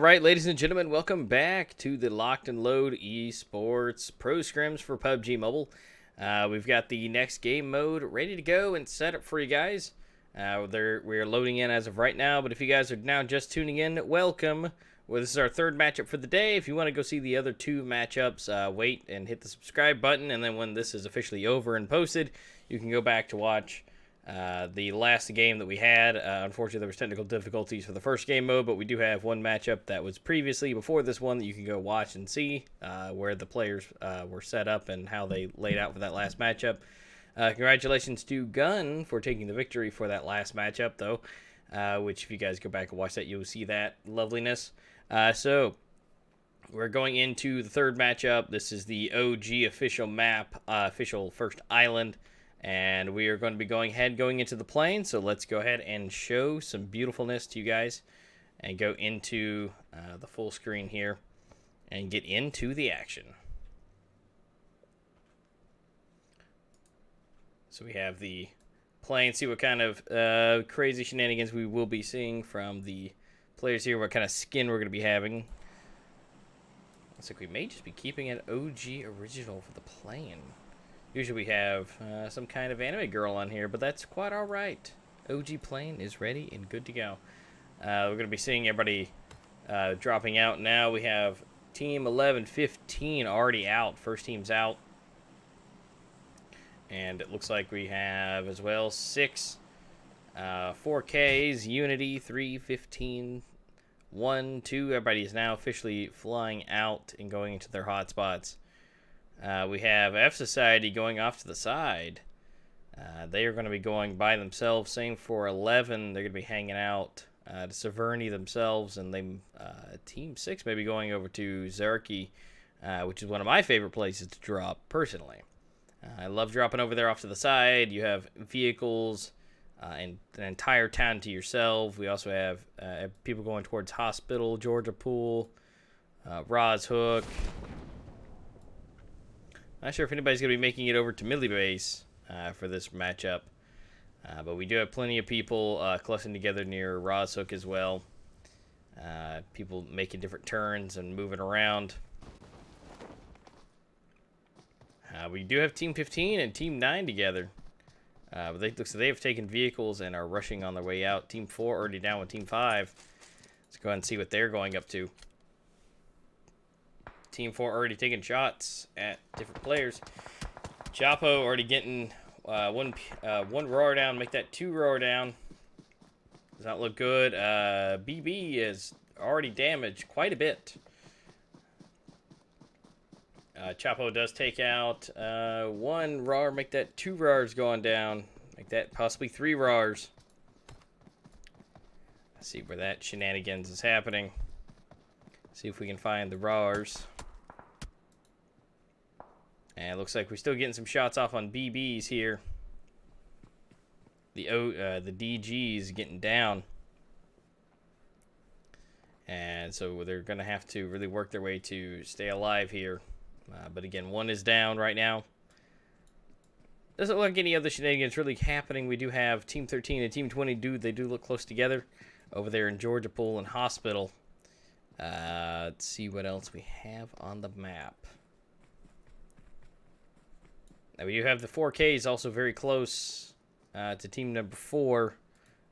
right, ladies and gentlemen, welcome back to the Locked&Load eSports Pro Scrims for PUBG Mobile. We've got the next game mode ready to go and set up for you guys. We're loading in as of right now, but if you guys are now just tuning in, welcome. Well, this is our third matchup for the day. If you want to go see the other two matchups, wait and hit the subscribe button, and then when this is officially over and posted, you can go back to watch the last game that we had. Unfortunately, there was technical difficulties for the first game mode, but we do have one matchup that was previously before this one that you can go watch and see where the players were set up and how they laid out for that last matchup. Congratulations to Gun for taking the victory for that last matchup, though, which if you guys go back and watch that, you'll see that loveliness. So we're going into the third matchup. This is the OG official map, official first island. And we are going to be going into the plane. So let's go ahead and show some beautifulness to you guys and go into the full screen here and get into the action. So we have the plane. See what kind of crazy shenanigans we will be seeing from the players here. What kind of skin we're going to be having. Looks like we may just be keeping an OG original for the plane. Usually we have some kind of anime girl on here, but that's quite all right. OG plane is ready and good to go. We're going to be seeing everybody dropping out now. We have Team 11-15 already out. First team's out. And it looks like we have as well 6 4Ks, Unity, 3-15, 1-2. Everybody is now officially flying out and going into their hotspots. We have F Society going off to the side. They are going to be going by themselves. Same for 11. They're going to be hanging out to Severny themselves. And they, Team 6 may be going over to Zerky, which is one of my favorite places to drop, personally. I love dropping over there off to the side. You have vehicles and an entire town to yourself. We also have people going towards Hospital, Georgia Pool, Roz Hook. Not sure if anybody's going to be making it over to Millie Base for this matchup. But we do have plenty of people clustering together near Roz Hook as well. People making different turns and moving around. We do have Team 15 and Team 9 together. But looks like they have taken vehicles and are rushing on their way out. Team 4 already down with Team 5. Let's go ahead and see what they're going up to. Team 4 already taking shots at different players. Chapo already getting one RØAR down. Make that 2 RØAR down. Does not look good. BB is already damaged quite a bit. Chapo does take out 1 RØAR. Make that 2 RØARs going down. Make that possibly 3 RØARs. Let's see where that shenanigans is happening. See if we can find the RØARs. And it looks like we're still getting some shots off on BBs here. The DGs getting down. And so they're going to have to really work their way to stay alive here. But again, 1 is down right now. Doesn't look like any other shenanigans really happening. We do have Team 13 and Team 20. They do look close together over there in Georgia Pool and Hospital. Let's see what else we have on the map. Now we do have the 4Ks also very close to team number 4,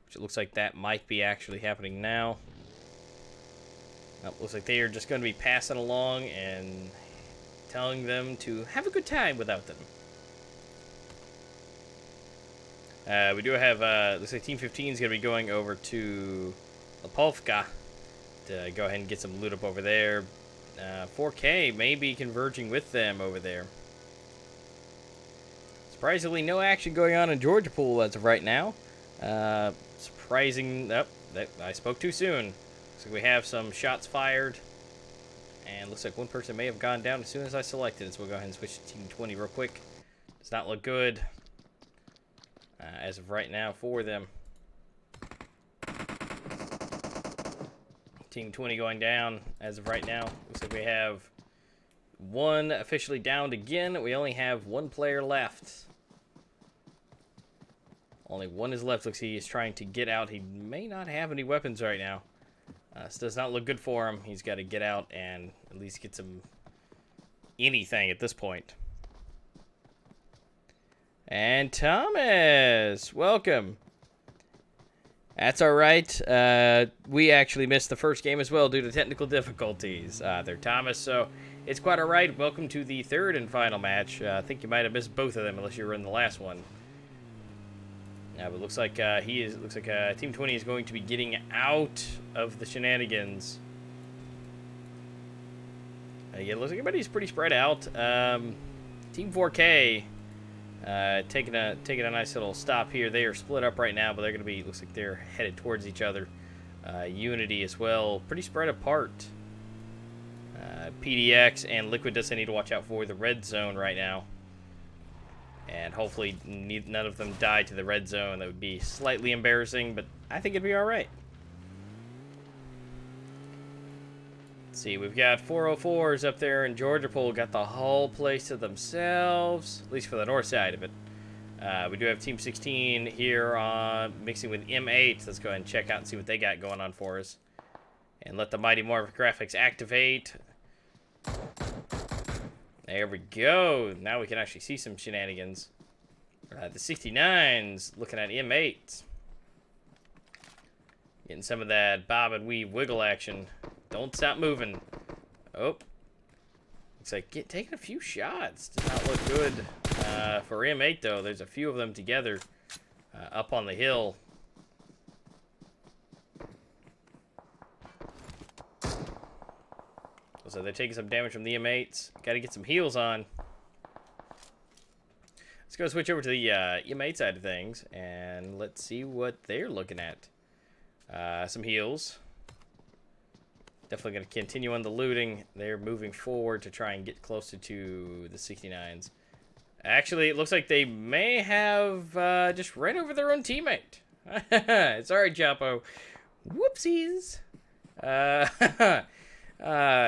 which it looks like that might be actually happening now. Looks like they are just going to be passing along and telling them to have a good time without them. We do have, looks like Team 15 is going to be going over to Lepolka to go ahead and get some loot up over there. 4K may be converging with them over there. Surprisingly, no action going on in Georgia Pool as of right now. Surprising, I spoke too soon. So we have some shots fired. And looks like one person may have gone down as soon as I selected it. So we'll go ahead and switch to Team 20 real quick. Does not look good as of right now for them. Team 20 going down as of right now. Looks like we have 1 officially downed again. We only have 1 player left. Only 1 is left. Looks like he is trying to get out. He may not have any weapons right now. This does not look good for him. He's got to get out and at least get some anything at this point. And Thomas, welcome. That's all right. We actually missed the first game as well due to technical difficulties there, Thomas. So it's quite all right. Welcome to the third and final match. I think you might have missed both of them unless you were in the last one. But it looks like Team 20 is going to be getting out of the shenanigans. Yeah, it looks like everybody's pretty spread out. Team 4K taking a nice little stop here. They are split up right now, but they're going to be, looks like they're headed towards each other. Unity as well, pretty spread apart. PDX and Liquid doesn't need to watch out for the red zone right now. And hopefully none of them die to the red zone. That would be slightly embarrassing, but I think it'd be all right. Let's see, we've got 404s up there in Georgia Pool. Got the whole place to themselves, at least for the north side of it. We do have Team 16 here mixing with M8. Let's go ahead and check out and see what they got going on for us. And let the Mighty Morphin graphics activate. There we go. Now we can actually see some shenanigans. The 69's looking at M8. Getting some of that bob and weave wiggle action. Don't stop moving. Oh. Looks like taking a few shots. Does not look good for M8, though. There's a few of them together up on the hill. So they're taking some damage from the M8s. Got to get some heals on. Let's go switch over to the M8 side of things, and let's see what they're looking at. Some heals. Definitely going to continue on the looting. They're moving forward to try and get closer to the 69s. Actually, it looks like they may have just ran over their own teammate. Sorry, Chapo. Whoopsies.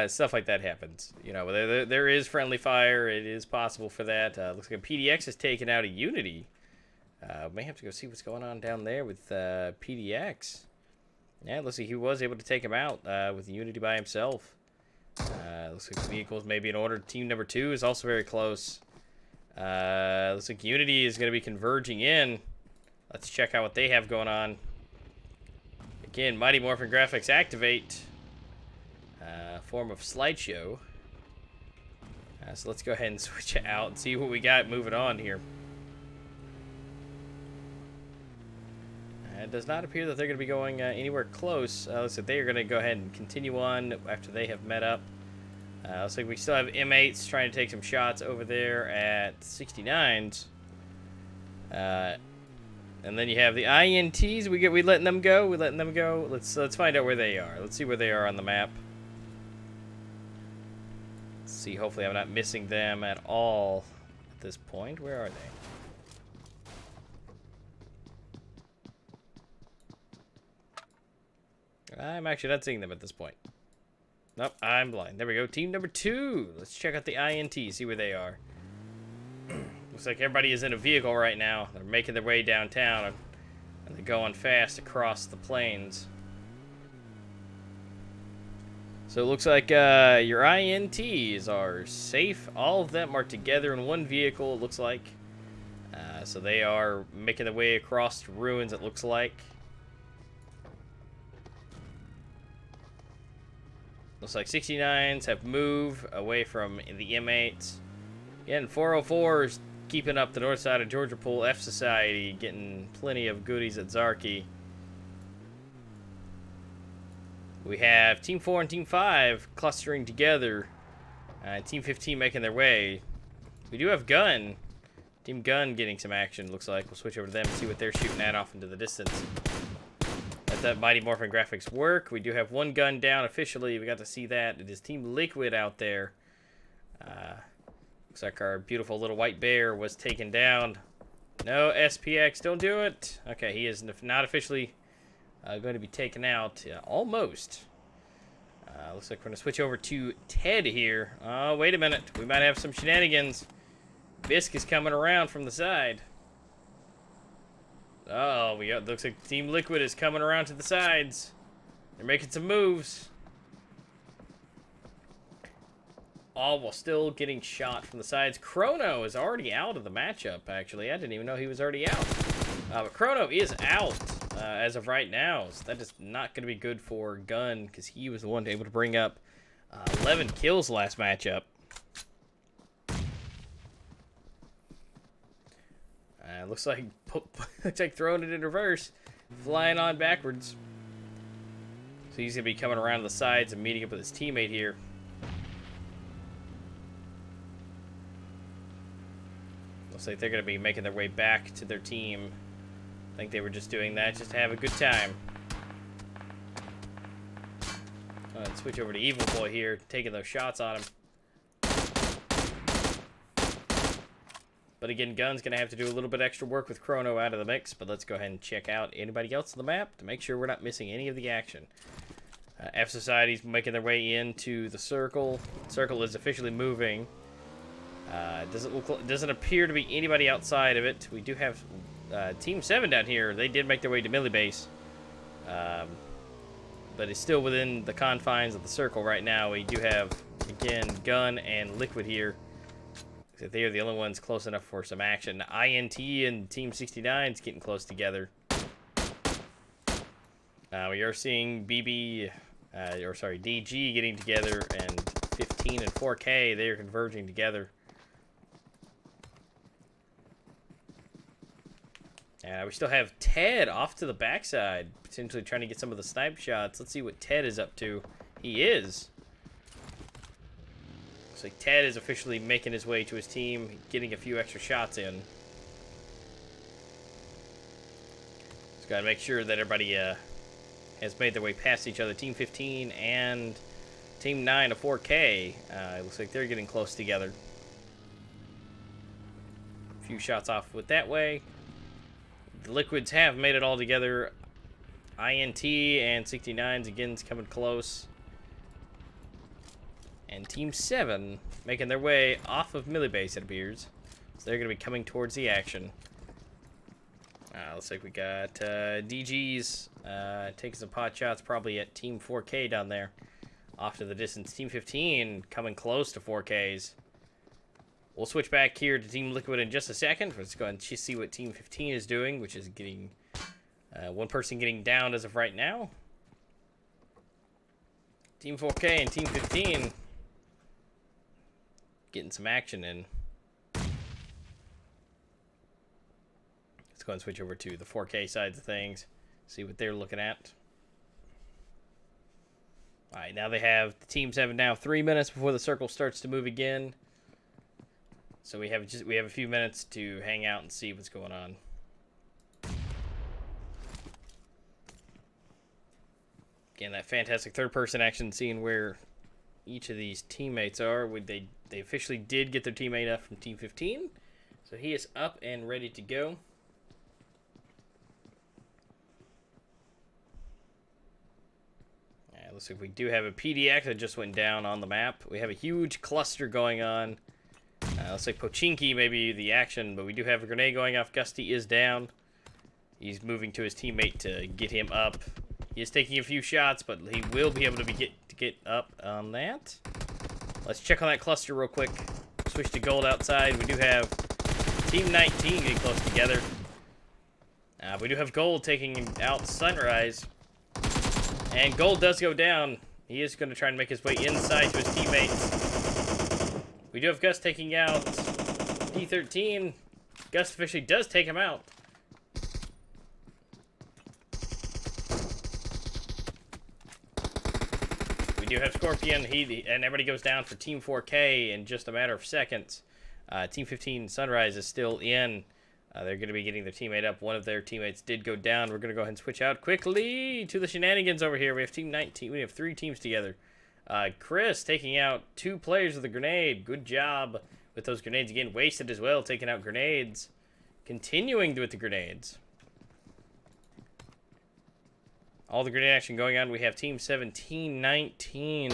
Stuff like that happens. You know, there is friendly fire. It is possible for that. Looks like PDX has taken out a Unity. May have to go see what's going on down there with PDX. Yeah, looks like he was able to take him out with Unity by himself. Looks like vehicles may be in order. Team number 2 is also very close. Looks like Unity is going to be converging in. Let's check out what they have going on. Again, Mighty Morphin graphics activate. Form of slideshow. So let's go ahead and switch it out and see what we got moving on here. It does not appear that they're going to be going anywhere close. Looks like they are going to go ahead and continue on after they have met up. Looks like we still have M8s trying to take some shots over there at 69s. And then you have the INTs. We letting them go. We letting them go. Let's find out where they are. Let's see where they are on the map. Let's see. Hopefully, I'm not missing them at all at this point. Where are they? I'm actually not seeing them at this point. Nope, I'm blind. There we go. Team number 2. Let's check out the INT. See where they are. Looks like everybody is in a vehicle right now. They're making their way downtown, and they're going fast across the plains. So it looks like your INTs are safe. All of them are together in one vehicle, it looks like. So they are making their way across the ruins, it looks like. Looks like 69s have moved away from the M8s. Again, 404s keeping up the north side of Georgia Pool F Society, getting plenty of goodies at Zarky. We have Team 4 and Team 5 clustering together. Team 15 making their way. We do have Gun. Team Gun getting some action, looks like. We'll switch over to them and see what they're shooting at off into the distance. Let that Mighty Morphin graphics work. We do have one gun down officially. We got to see that. It is Team Liquid out there. Looks like our beautiful little white bear was taken down. No, SPX, don't do it. Okay, he is not officially going to be taken out. Almost. Looks like we're going to switch over to Ted here. Oh, wait a minute. We might have some shenanigans. Bisk is coming around from the side. Oh, looks like Team Liquid is coming around to the sides. They're making some moves. All while still getting shot from the sides. Chrono is already out of the matchup, actually. I didn't even know he was already out. But Chrono is out as of right now. So that is not going to be good for Gun, because he was the one able to bring up 11 kills last matchup. Looks like throwing it in reverse. Flying on backwards. So he's going to be coming around the sides and meeting up with his teammate here. Looks like they're going to be making their way back to their team. I think they were just doing that just to have a good time. Let's switch over to Evil Boy here, taking those shots on him. But again, Gun's going to have to do a little bit extra work with Chrono out of the mix. But let's go ahead and check out anybody else on the map to make sure we're not missing any of the action. F Society's making their way into the circle. Circle is officially moving. Doesn't appear to be anybody outside of it. We do have Team 7 down here. They did make their way to Millie Base. But it's still within the confines of the circle right now. We do have, again, Gun and Liquid here. They are the only ones close enough for some action. INT and Team 69 is getting close together. We are seeing DG getting together, and 15 and 4K, they are converging together. We still have Ted off to the backside, potentially trying to get some of the snipe shots. Let's see what Ted is up to. He is. Looks like Ted is officially making his way to his team, getting a few extra shots in. Just gotta make sure that everybody has made their way past each other. Team 15 and Team 9 of 4K. It looks like they're getting close together. A few shots off with that way. The Liquids have made it all together. INT and 69's again is coming close. And Team 7 making their way off of Millie Base, it appears. So they're going to be coming towards the action. Looks like we got DG's taking some pot shots probably at Team 4K down there. Off to the distance. Team 15 coming close to 4Ks. We'll switch back here to Team Liquid in just a second. Let's go and see what Team 15 is doing, which is getting one person getting down as of right now. Team 4K and Team 15 getting some action in. Let's go and switch over to the 4K sides of things, see what they're looking at. All right, now they have the Team 7 now 3 minutes before the circle starts to move again. So we have a few minutes to hang out and see what's going on. Again, that fantastic third-person action, seeing where each of these teammates are. They officially did get their teammate up from Team 15, so he is up and ready to go. Looks like we do have a PDX that just went down on the map. We have a huge cluster going on. Looks like Pochinki may be the action, but we do have a grenade going off. Gusty is down. He's moving to his teammate to get him up. He is taking a few shots, but he will be able to get up on that. Let's check on that cluster real quick. Switch to gold outside. We do have Team 19 getting close together. We do have gold taking out Sunrise. And gold does go down. He is going to try and make his way inside to his teammates. We do have Gus taking out D13. Gus officially does take him out. We do have Scorpion. And everybody goes down for Team 4K in just a matter of seconds. Team 15 Sunrise is still in. They're going to be getting their teammate up. One of their teammates did go down. We're going to go ahead and switch out quickly to the shenanigans over here. We have Team 19. We have 3 teams together. Chris taking out 2 players with a grenade. Good job with those grenades. Again, wasted as well, taking out grenades. Continuing with the grenades. All the grenade action going on. We have Team 17, 19,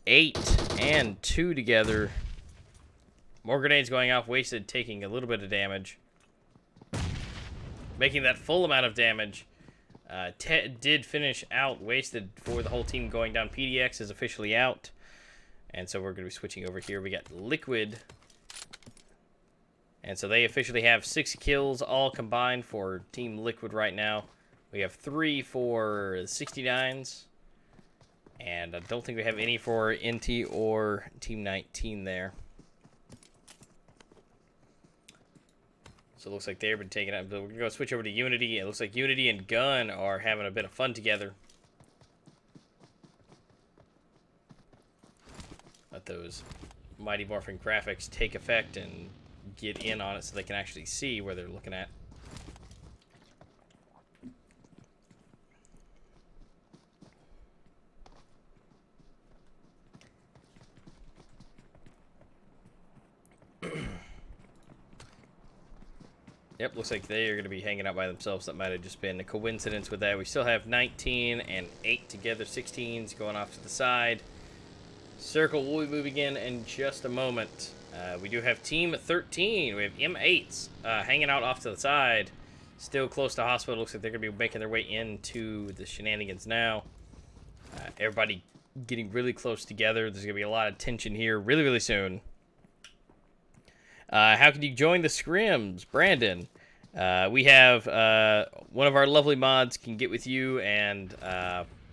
8, and 2 together. More grenades going off. Wasted, taking a little bit of damage. Making that full amount of damage. Ted did finish out. Wasted for the whole team going down. PDX is officially out. And so we're going to be switching over here. We got Liquid. And so they officially have 6 kills all combined for Team Liquid right now. We have 3 for 69s. And I don't think we have any for NT or Team 19 there. So it looks like they've been taken out. But we're going to go switch over to Unity. It looks like Unity and Gun are having a bit of fun together. Let those Mighty Morphin graphics take effect and get in on it so they can actually see where they're looking at. Yep, looks like they are going to be hanging out by themselves. That might have just been a coincidence with that. We still have 19 and 8 together. 16s going off to the side. Circle will be moving in just a moment. We do have Team 13. We have M8s hanging out off to the side. Still close to hospital. Looks like they're going to be making their way into the shenanigans now. Everybody getting really close together. There's going to be a lot of tension here really, really soon. How can you join the scrims, Brandon? We have one of our lovely mods can get with you and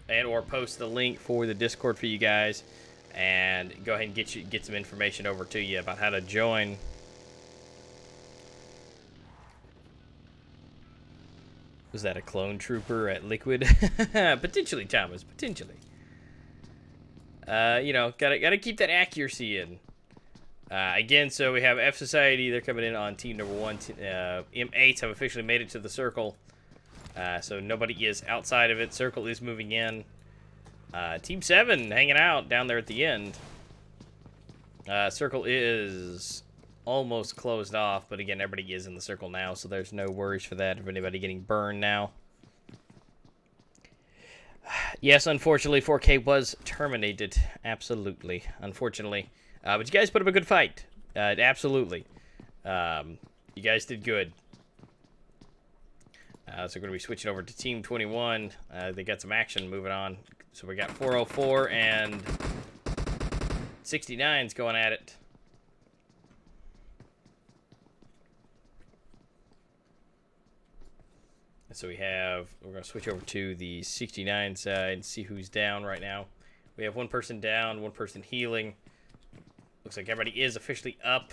or post the link for the Discord for you guys, and go ahead and get some information over to you about how to join. Was that a clone trooper at Liquid? Potentially, Thomas. Potentially. You know, gotta keep that accuracy in. Again, so we have F Society. They're coming in on team number 1. M8s have officially made it to the circle. So nobody is outside of it. Circle is moving in. Team 7 hanging out down there at the end. Circle is almost closed off, but again, everybody is in the circle now, so there's no worries for that of anybody getting burned now. Yes, unfortunately, 4K was terminated. Absolutely, unfortunately. But you guys put up a good fight. Absolutely. You guys did good. So we're going to be switching over to Team 21. They got some action moving on. So we got 404 and 69s going at it. And so we're going to switch over to the 69 side and see who's down right now. We have one person down, one person healing. Looks like everybody is officially up.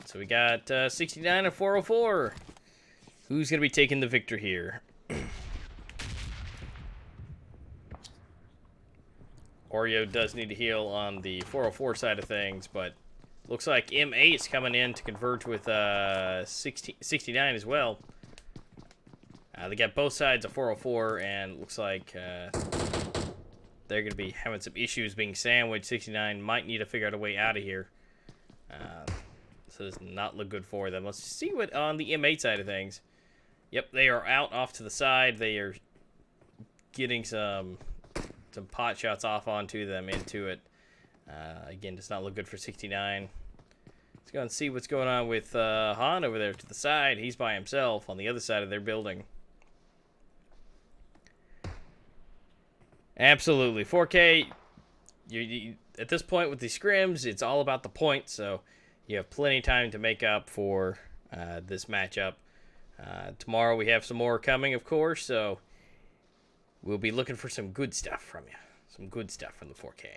So we got 69 and 404. Who's going to be taking the victor here? Oreo does need to heal on the 404 side of things, but looks like M8's coming in to converge with 69 as well. They got both sides of 404, and looks like they're going to be having some issues being sandwiched. 69 might need to figure out a way out of here. So this does not look good for them. Let's see what on the M8 side of things. Yep, they are out off to the side. They are getting some pot shots off onto them into it. Again, does not look good for 69. Let's go and see what's going on with Han over there to the side. He's by himself on the other side of their building. Absolutely. 4K, you, at this point with the scrims, it's all about the points, so you have plenty of time to make up for this matchup. Tomorrow we have some more coming, of course, so we'll be looking for some good stuff from you. Some good stuff from the 4K.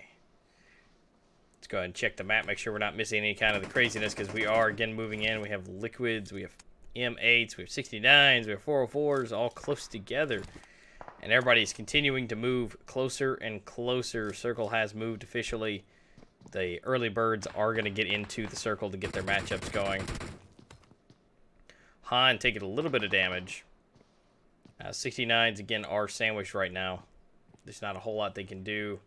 Let's go ahead and check the map, make sure we're not missing any kind of the craziness, because we are, again, moving in. We have Liquids, we have M8s, we have 69s, we have 404s, all close together. And everybody's continuing to move closer and closer. Circle has moved officially. The early birds are going to get into the circle to get their matchups going. Han taking a little bit of damage. 69s, again, are sandwiched right now. There's not a whole lot they can do.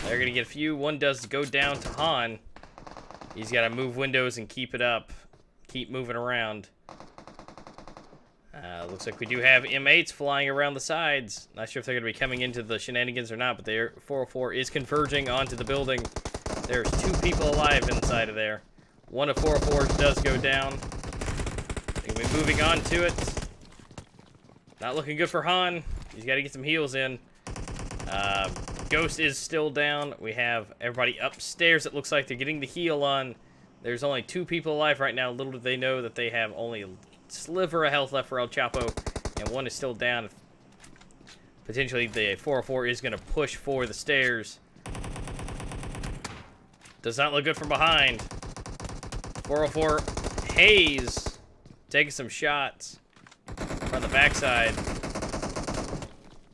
They're going to get a few. One does go down to Han. He's got to move windows and keep it up. Keep moving around. Looks like we do have M8s flying around the sides. Not sure if they're going to be coming into the shenanigans or not, but 404 is converging onto the building. There's 2 people alive inside of there. One of 404s does go down. They'll be moving on to it. Not looking good for Han. He's got to get some heals in. Ghost is still down. We have everybody upstairs. It looks like they're getting the heal on. There's only 2 people alive right now. Little do they know that they have only a sliver of health left for El Chapo, and 1 is still down. Potentially, the 404 is going to push for the stairs. Does not look good from behind. 404 Hayes taking some shots from the backside.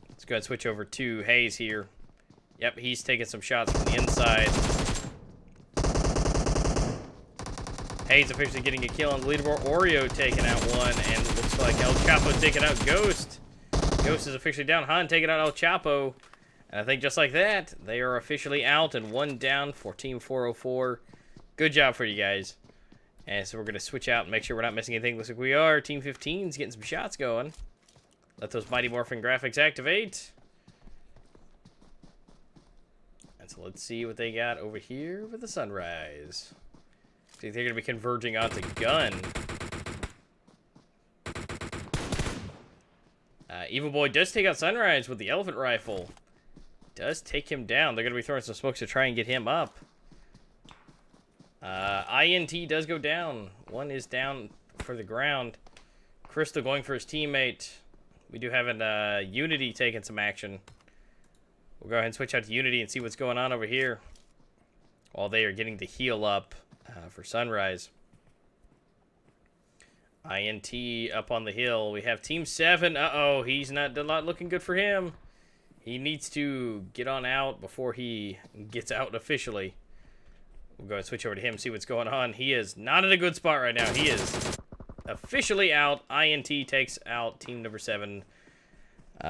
Let's go ahead and switch over to Hayes here. Yep, he's taking some shots from the inside. Hayes officially getting a kill on the leaderboard. Oreo taking out 1, and it looks like El Chapo taking out Ghost. Ghost is officially down. Han taking out El Chapo. And I think just like that, they are officially out and 1 down for Team 404. Good job for you guys. And so we're going to switch out and make sure we're not missing anything. Looks like we are. Team 15's getting some shots going. Let those Mighty Morphin graphics activate. And so let's see what they got over here with the Sunrise. See, they're going to be converging onto Gun. Evil Boy does take out Sunrise with the Elephant Rifle. Does take him down. They're going to be throwing some smokes to try and get him up. INT does go down. 1 is down for the ground. Crystal going for his teammate. We do have an Unity taking some action. We'll go ahead and switch out to Unity and see what's going on over here. While they are getting the heal up for Sunrise. INT up on the hill. We have Team 7. Uh-oh, he's not looking good for him. He needs to get on out before he gets out officially. We'll go and switch over to him, see what's going on. He is not in a good spot right now. He is officially out. INT takes out team number 7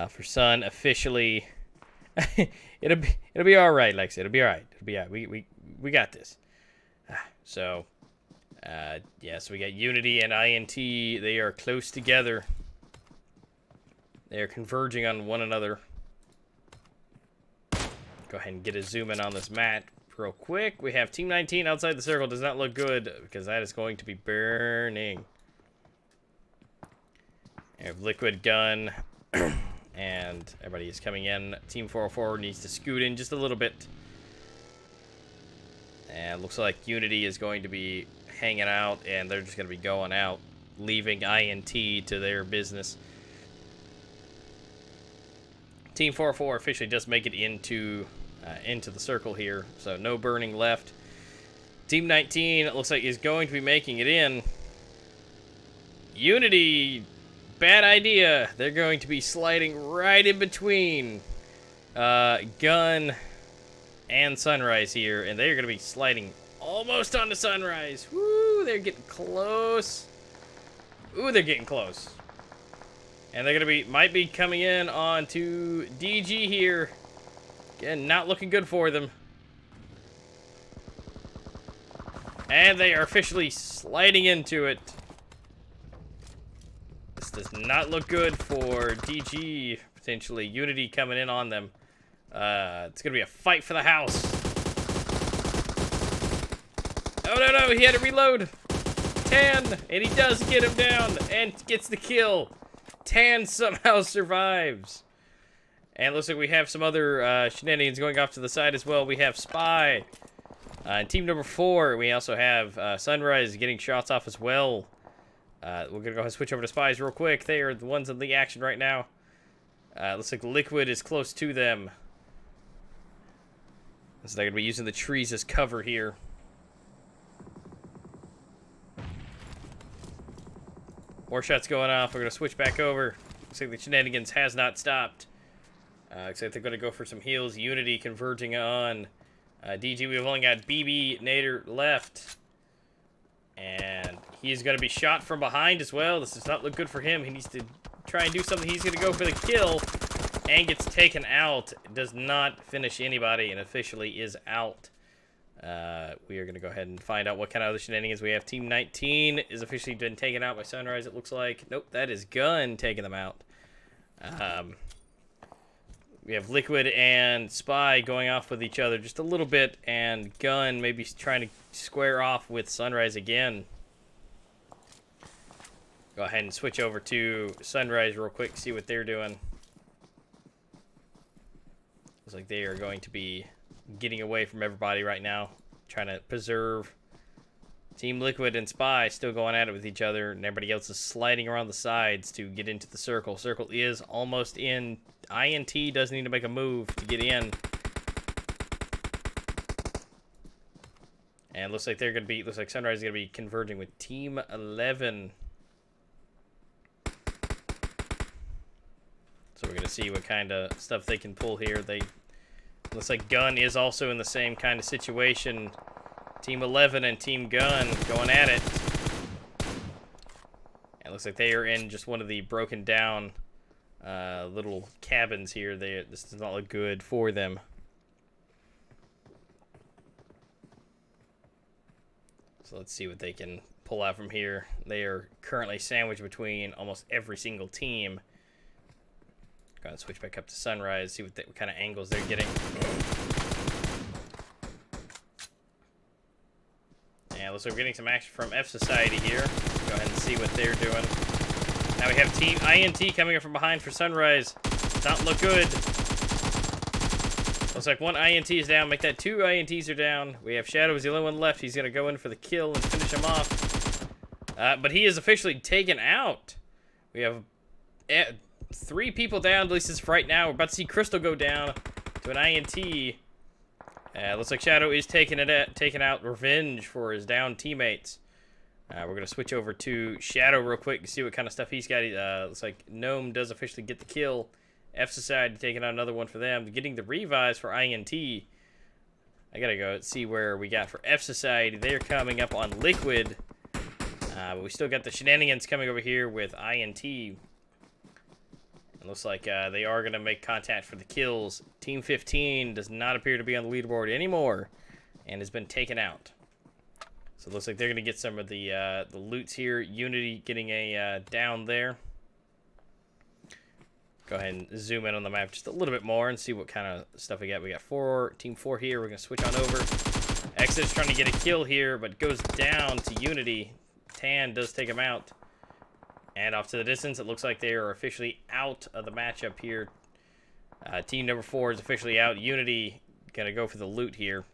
for Sun officially. it'll be all right, like I said. It'll be all right. It'll be all right. We got this. So, yeah, so we got Unity and INT. They are close together. They are converging on one another. Go ahead and get a zoom in on this map real quick. We have Team 19 outside the circle. Does not look good because that is going to be burning. We have Liquid Gun. And everybody is coming in. Team 404 needs to scoot in just a little bit. And looks like Unity is going to be hanging out, and they're just going to be going out, leaving INT to their business. Team 404 officially does make it into the circle here, so no burning left. Team 19, it looks like, is going to be making it in. Unity, bad idea. They're going to be sliding right in between Gun and Sunrise here, and they're going to be sliding almost onto Sunrise. Woo, they're getting close. Ooh, they're getting close. And they're going to might be coming in onto DG here. Again, not looking good for them. And they are officially sliding into it. This does not look good for DG, potentially. Unity coming in on them. It's going to be a fight for the house. Oh, no, he had to reload. Tan, and he does get him down and gets the kill. Tan somehow survives. And it looks like we have some other shenanigans going off to the side as well. We have Spy. And team number 4, we also have Sunrise getting shots off as well. We're going to go ahead and switch over to Spies real quick. They are the ones in the action right now. Looks like Liquid is close to them. So they're going to be using the trees as cover here. More shots going off. We're going to switch back over. Looks like the shenanigans has not stopped. Looks like they're going to go for some heals. Unity converging on DG. We've only got BB Nader left. And he's going to be shot from behind as well. This does not look good for him. He needs to try and do something. He's going to go for the kill. And gets taken out. Does not finish anybody and officially is out. We are going to go ahead and find out what kind of other shenanigans we have. Team 19 is officially been taken out by Sunrise, it looks like. Nope, that is Gun taking them out. We have Liquid and Spy going off with each other just a little bit. And Gun maybe trying to square off with Sunrise again. Go Go ahead and switch over to Sunrise real quick, see what they're doing. Looks like they are going to be getting away from everybody right now, trying to preserve. Team Liquid and Spy still going at it with each other, and everybody else is sliding around the sides to get into the circle. Circle is almost in. INT does need to make a move to get in. And looks like they're going to be, looks like Sunrise is going to be converging with Team 11. So we're going to see what kind of stuff they can pull here. Looks like Gun is also in the same kind of situation. Team 11 and Team Gun going at it. And it looks like they are in just one of the broken down little cabins here. This does not look good for them. So let's see what they can pull out from here. They are currently sandwiched between almost every single team. Go ahead and switch back up to Sunrise, see what kind of angles they're getting. Yeah, looks like we're getting some action from F Society here. Go ahead and see what they're doing. Now we have Team INT coming up from behind for Sunrise. Does not look good. Looks like one INT is down. Make that 2 INTs are down. We have Shadow as the only one left. He's going to go in for the kill and finish him off. But he is officially taken out. We have 3 people down, at least as of right now. We're about to see Crystal go down to an INT. Looks like Shadow is taking out revenge for his down teammates. We're going to switch over to Shadow real quick and see what kind of stuff he's got. Looks like Gnome does officially get the kill. F Society taking out another one for them. Getting the revives for INT. I got to go see where we got for F Society. They're coming up on Liquid. But we still got the shenanigans coming over here with INT. It looks like they are going to make contact for the kills. Team 15 does not appear to be on the leaderboard anymore and has been taken out. So it looks like they're going to get some of the loots here. Unity getting a down there. Go ahead and zoom in on the map just a little bit more and see what kind of stuff we got. We got Team 4 here. We're going to switch on over. Exit's trying to get a kill here, but goes down to Unity. Tan does take him out. And off to the distance, it looks like they are officially out of the matchup here. Team number 4 is officially out. Unity going to go for the loot here.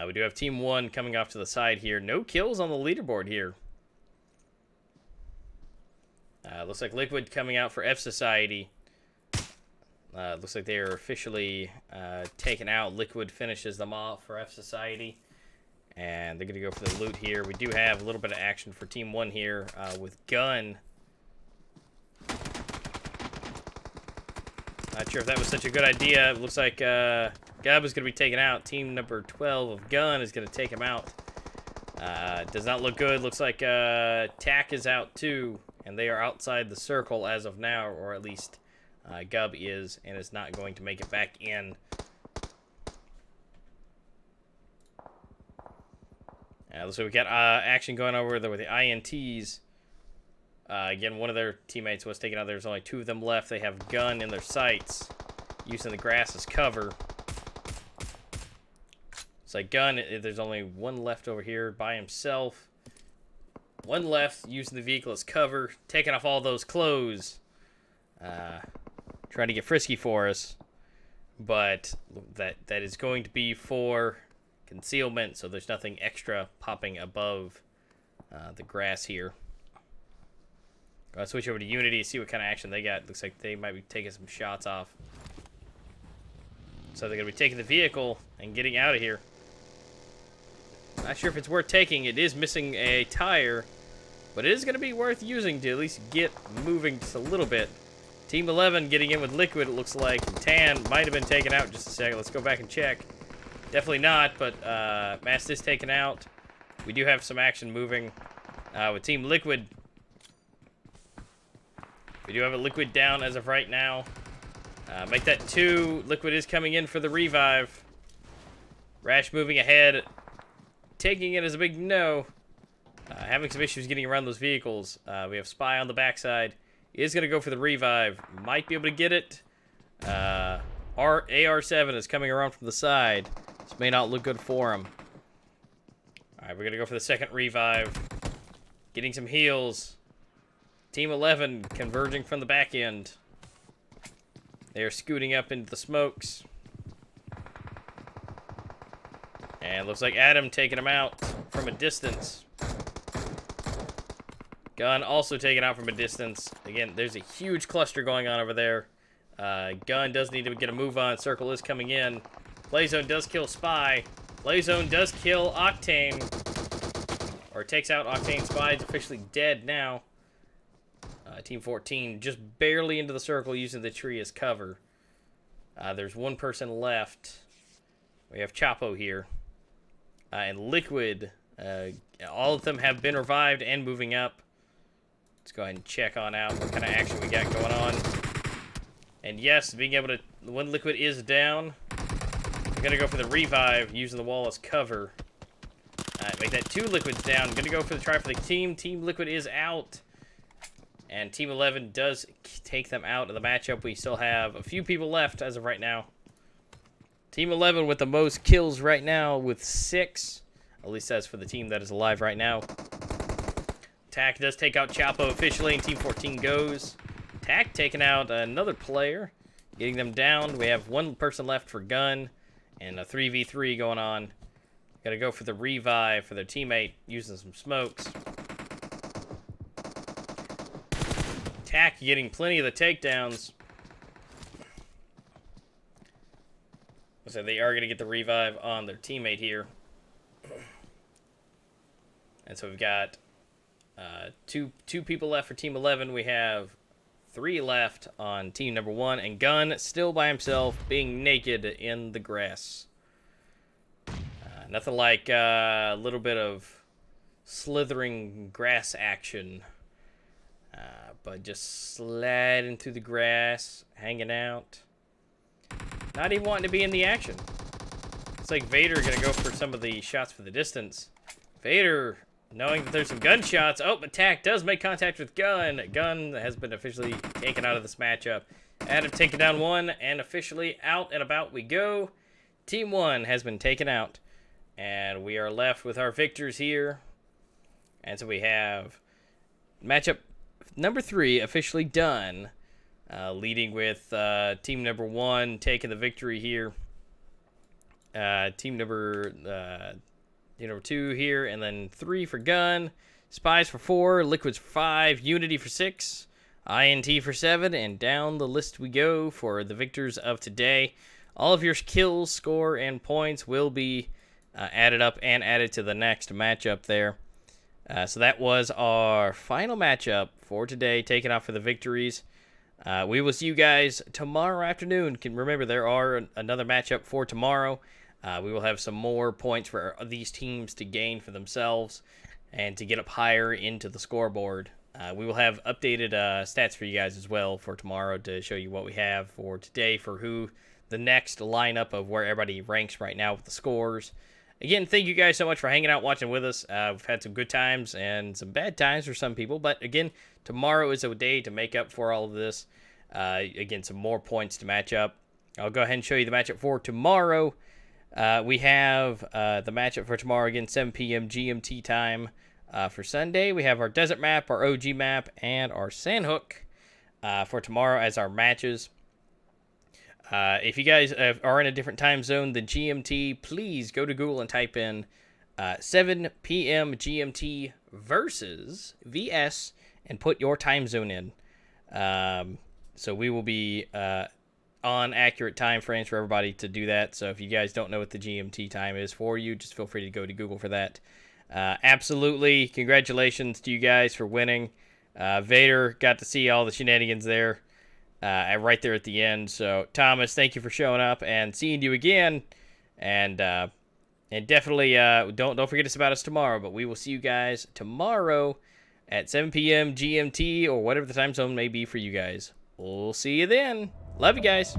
We do have Team 1 coming off to the side here. No kills on the leaderboard here. Looks like Liquid coming out for F Society. Looks like they are officially taken out. Liquid finishes them off for F Society. And they're going to go for the loot here. We do have a little bit of action for Team 1 here with Gun. Not sure if that was such a good idea. It looks like Gub is going to be taken out. Team number 12 of Gun is going to take him out. Does not look good. Looks like Tack is out too. And they are outside the circle as of now. Or at least Gub is. And is not going to make it back in. Looks like we got action going over there with the INTs. Again, one of their teammates was taken out. There's only 2 of them left. They have Gun in their sights, using the grass as cover. It's like Gun, there's only 1 left over here by himself. 1 left, using the vehicle as cover, taking off all those clothes. Trying to get frisky for us. But that is going to be for concealment, so there's nothing extra popping above the grass here. I'll switch over to Unity, see what kind of action they got. Looks like they might be taking some shots off. So they're going to be taking the vehicle and getting out of here. Not sure if it's worth taking. It is missing a tire, but it is going to be worth using to at least get moving just a little bit. Team 11 getting in with Liquid, it looks like. And Tan might have been taken out. Just a second. Let's go back and check. Definitely not, but Mast is taken out. We do have some action moving with Team Liquid. We do have a Liquid down as of right now. Make that 2. Liquid is coming in for the revive. Rash moving ahead. Taking it as a big no. Having some issues getting around those vehicles. We have Spy on the backside. He is going to go for the revive. Might be able to get it. AR7 is coming around from the side. This may not look good for him. Alright, we're going to go for the second revive. Getting some heals. Team 11 converging from the back end. They're scooting up into the smokes. And looks like Adam taking him out from a distance. Gun also taken out from a distance. Again, there's a huge cluster going on over there. Gun does need to get a move on. Circle is coming in. Playzone does kill Spy. Playzone does kill Octane. Or takes out Octane. Spy is officially dead now. Team 14 just barely into the circle using the tree as cover. There's one person left. We have Chapo here. And Liquid. All of them have been revived and moving up. Let's go ahead and check on out what kind of action we got going on. And yes, being able to... When Liquid is down, we're going to go for the revive using the wall as cover. Make that 2 Liquids down. Going to go for the try for the team. Team Liquid is out. And Team 11 does take them out of the matchup. We still have a few people left as of right now. Team 11 with the most kills right now with 6. At least that's for the team that is alive right now. Tack does take out Chapo officially, and Team 14 goes. Tack taking out another player, getting them down. We have one person left for Gun, and a 3v3 going on. Gotta go for the revive for their teammate, using some smokes. Tack getting plenty of the takedowns. So they are going to get the revive on their teammate here. And so we've got two people left for Team 11. We have 3 left on Team number 1. And Gun still by himself, being naked in the grass. Nothing like a little bit of slithering grass action. But just sliding through the grass, hanging out. Not even wanting to be in the action. It's like Vader gonna go for some of the shots for the distance. Vader, knowing that there's some gunshots. Oh, Attack does make contact with Gun. Gun has been officially taken out of this matchup. Adam taking down 1, and officially out and about we go. Team 1 has been taken out. And we are left with our victors here. And so we have matchup number 3 officially done. Leading with team number 1 taking the victory here. Team number 2 here, and then 3 for Gun. Spies for 4, Liquids for 5, Unity for 6, INT for 7, and down the list we go for the victors of today. All of your kills, score, and points will be added up and added to the next matchup there. So that was our final matchup for today, taken out for the victories. We will see you guys tomorrow afternoon. Remember, there are another matchup for tomorrow. We will have some more points for these teams to gain for themselves and to get up higher into the scoreboard. We will have updated stats for you guys as well for tomorrow to show you what we have for today for who the next lineup of where everybody ranks right now with the scores. Again, thank you guys so much for hanging out, watching with us. We've had some good times and some bad times for some people. But again, tomorrow is a day to make up for all of this. Again, some more points to match up. I'll go ahead and show you the matchup for tomorrow. We have the matchup for tomorrow, again, 7 p.m. GMT time. For Sunday, we have our desert map, our OG map, and our sandhook for tomorrow as our matches. If you guys are in a different time zone than GMT, please go to Google and type in 7 p.m. GMT versus VS and put your time zone in. So we will be on accurate time frames for everybody to do that. So if you guys don't know what the GMT time is for you, just feel free to go to Google for that. Absolutely, congratulations to you guys for winning. Vader got to see all the shenanigans there. Right there at the end. So Thomas, thank you for showing up and seeing you again, and definitely don't forget us about us tomorrow. But we will see you guys tomorrow at 7 p.m. GMT or whatever the time zone may be for you guys. We'll see you then. Love you guys.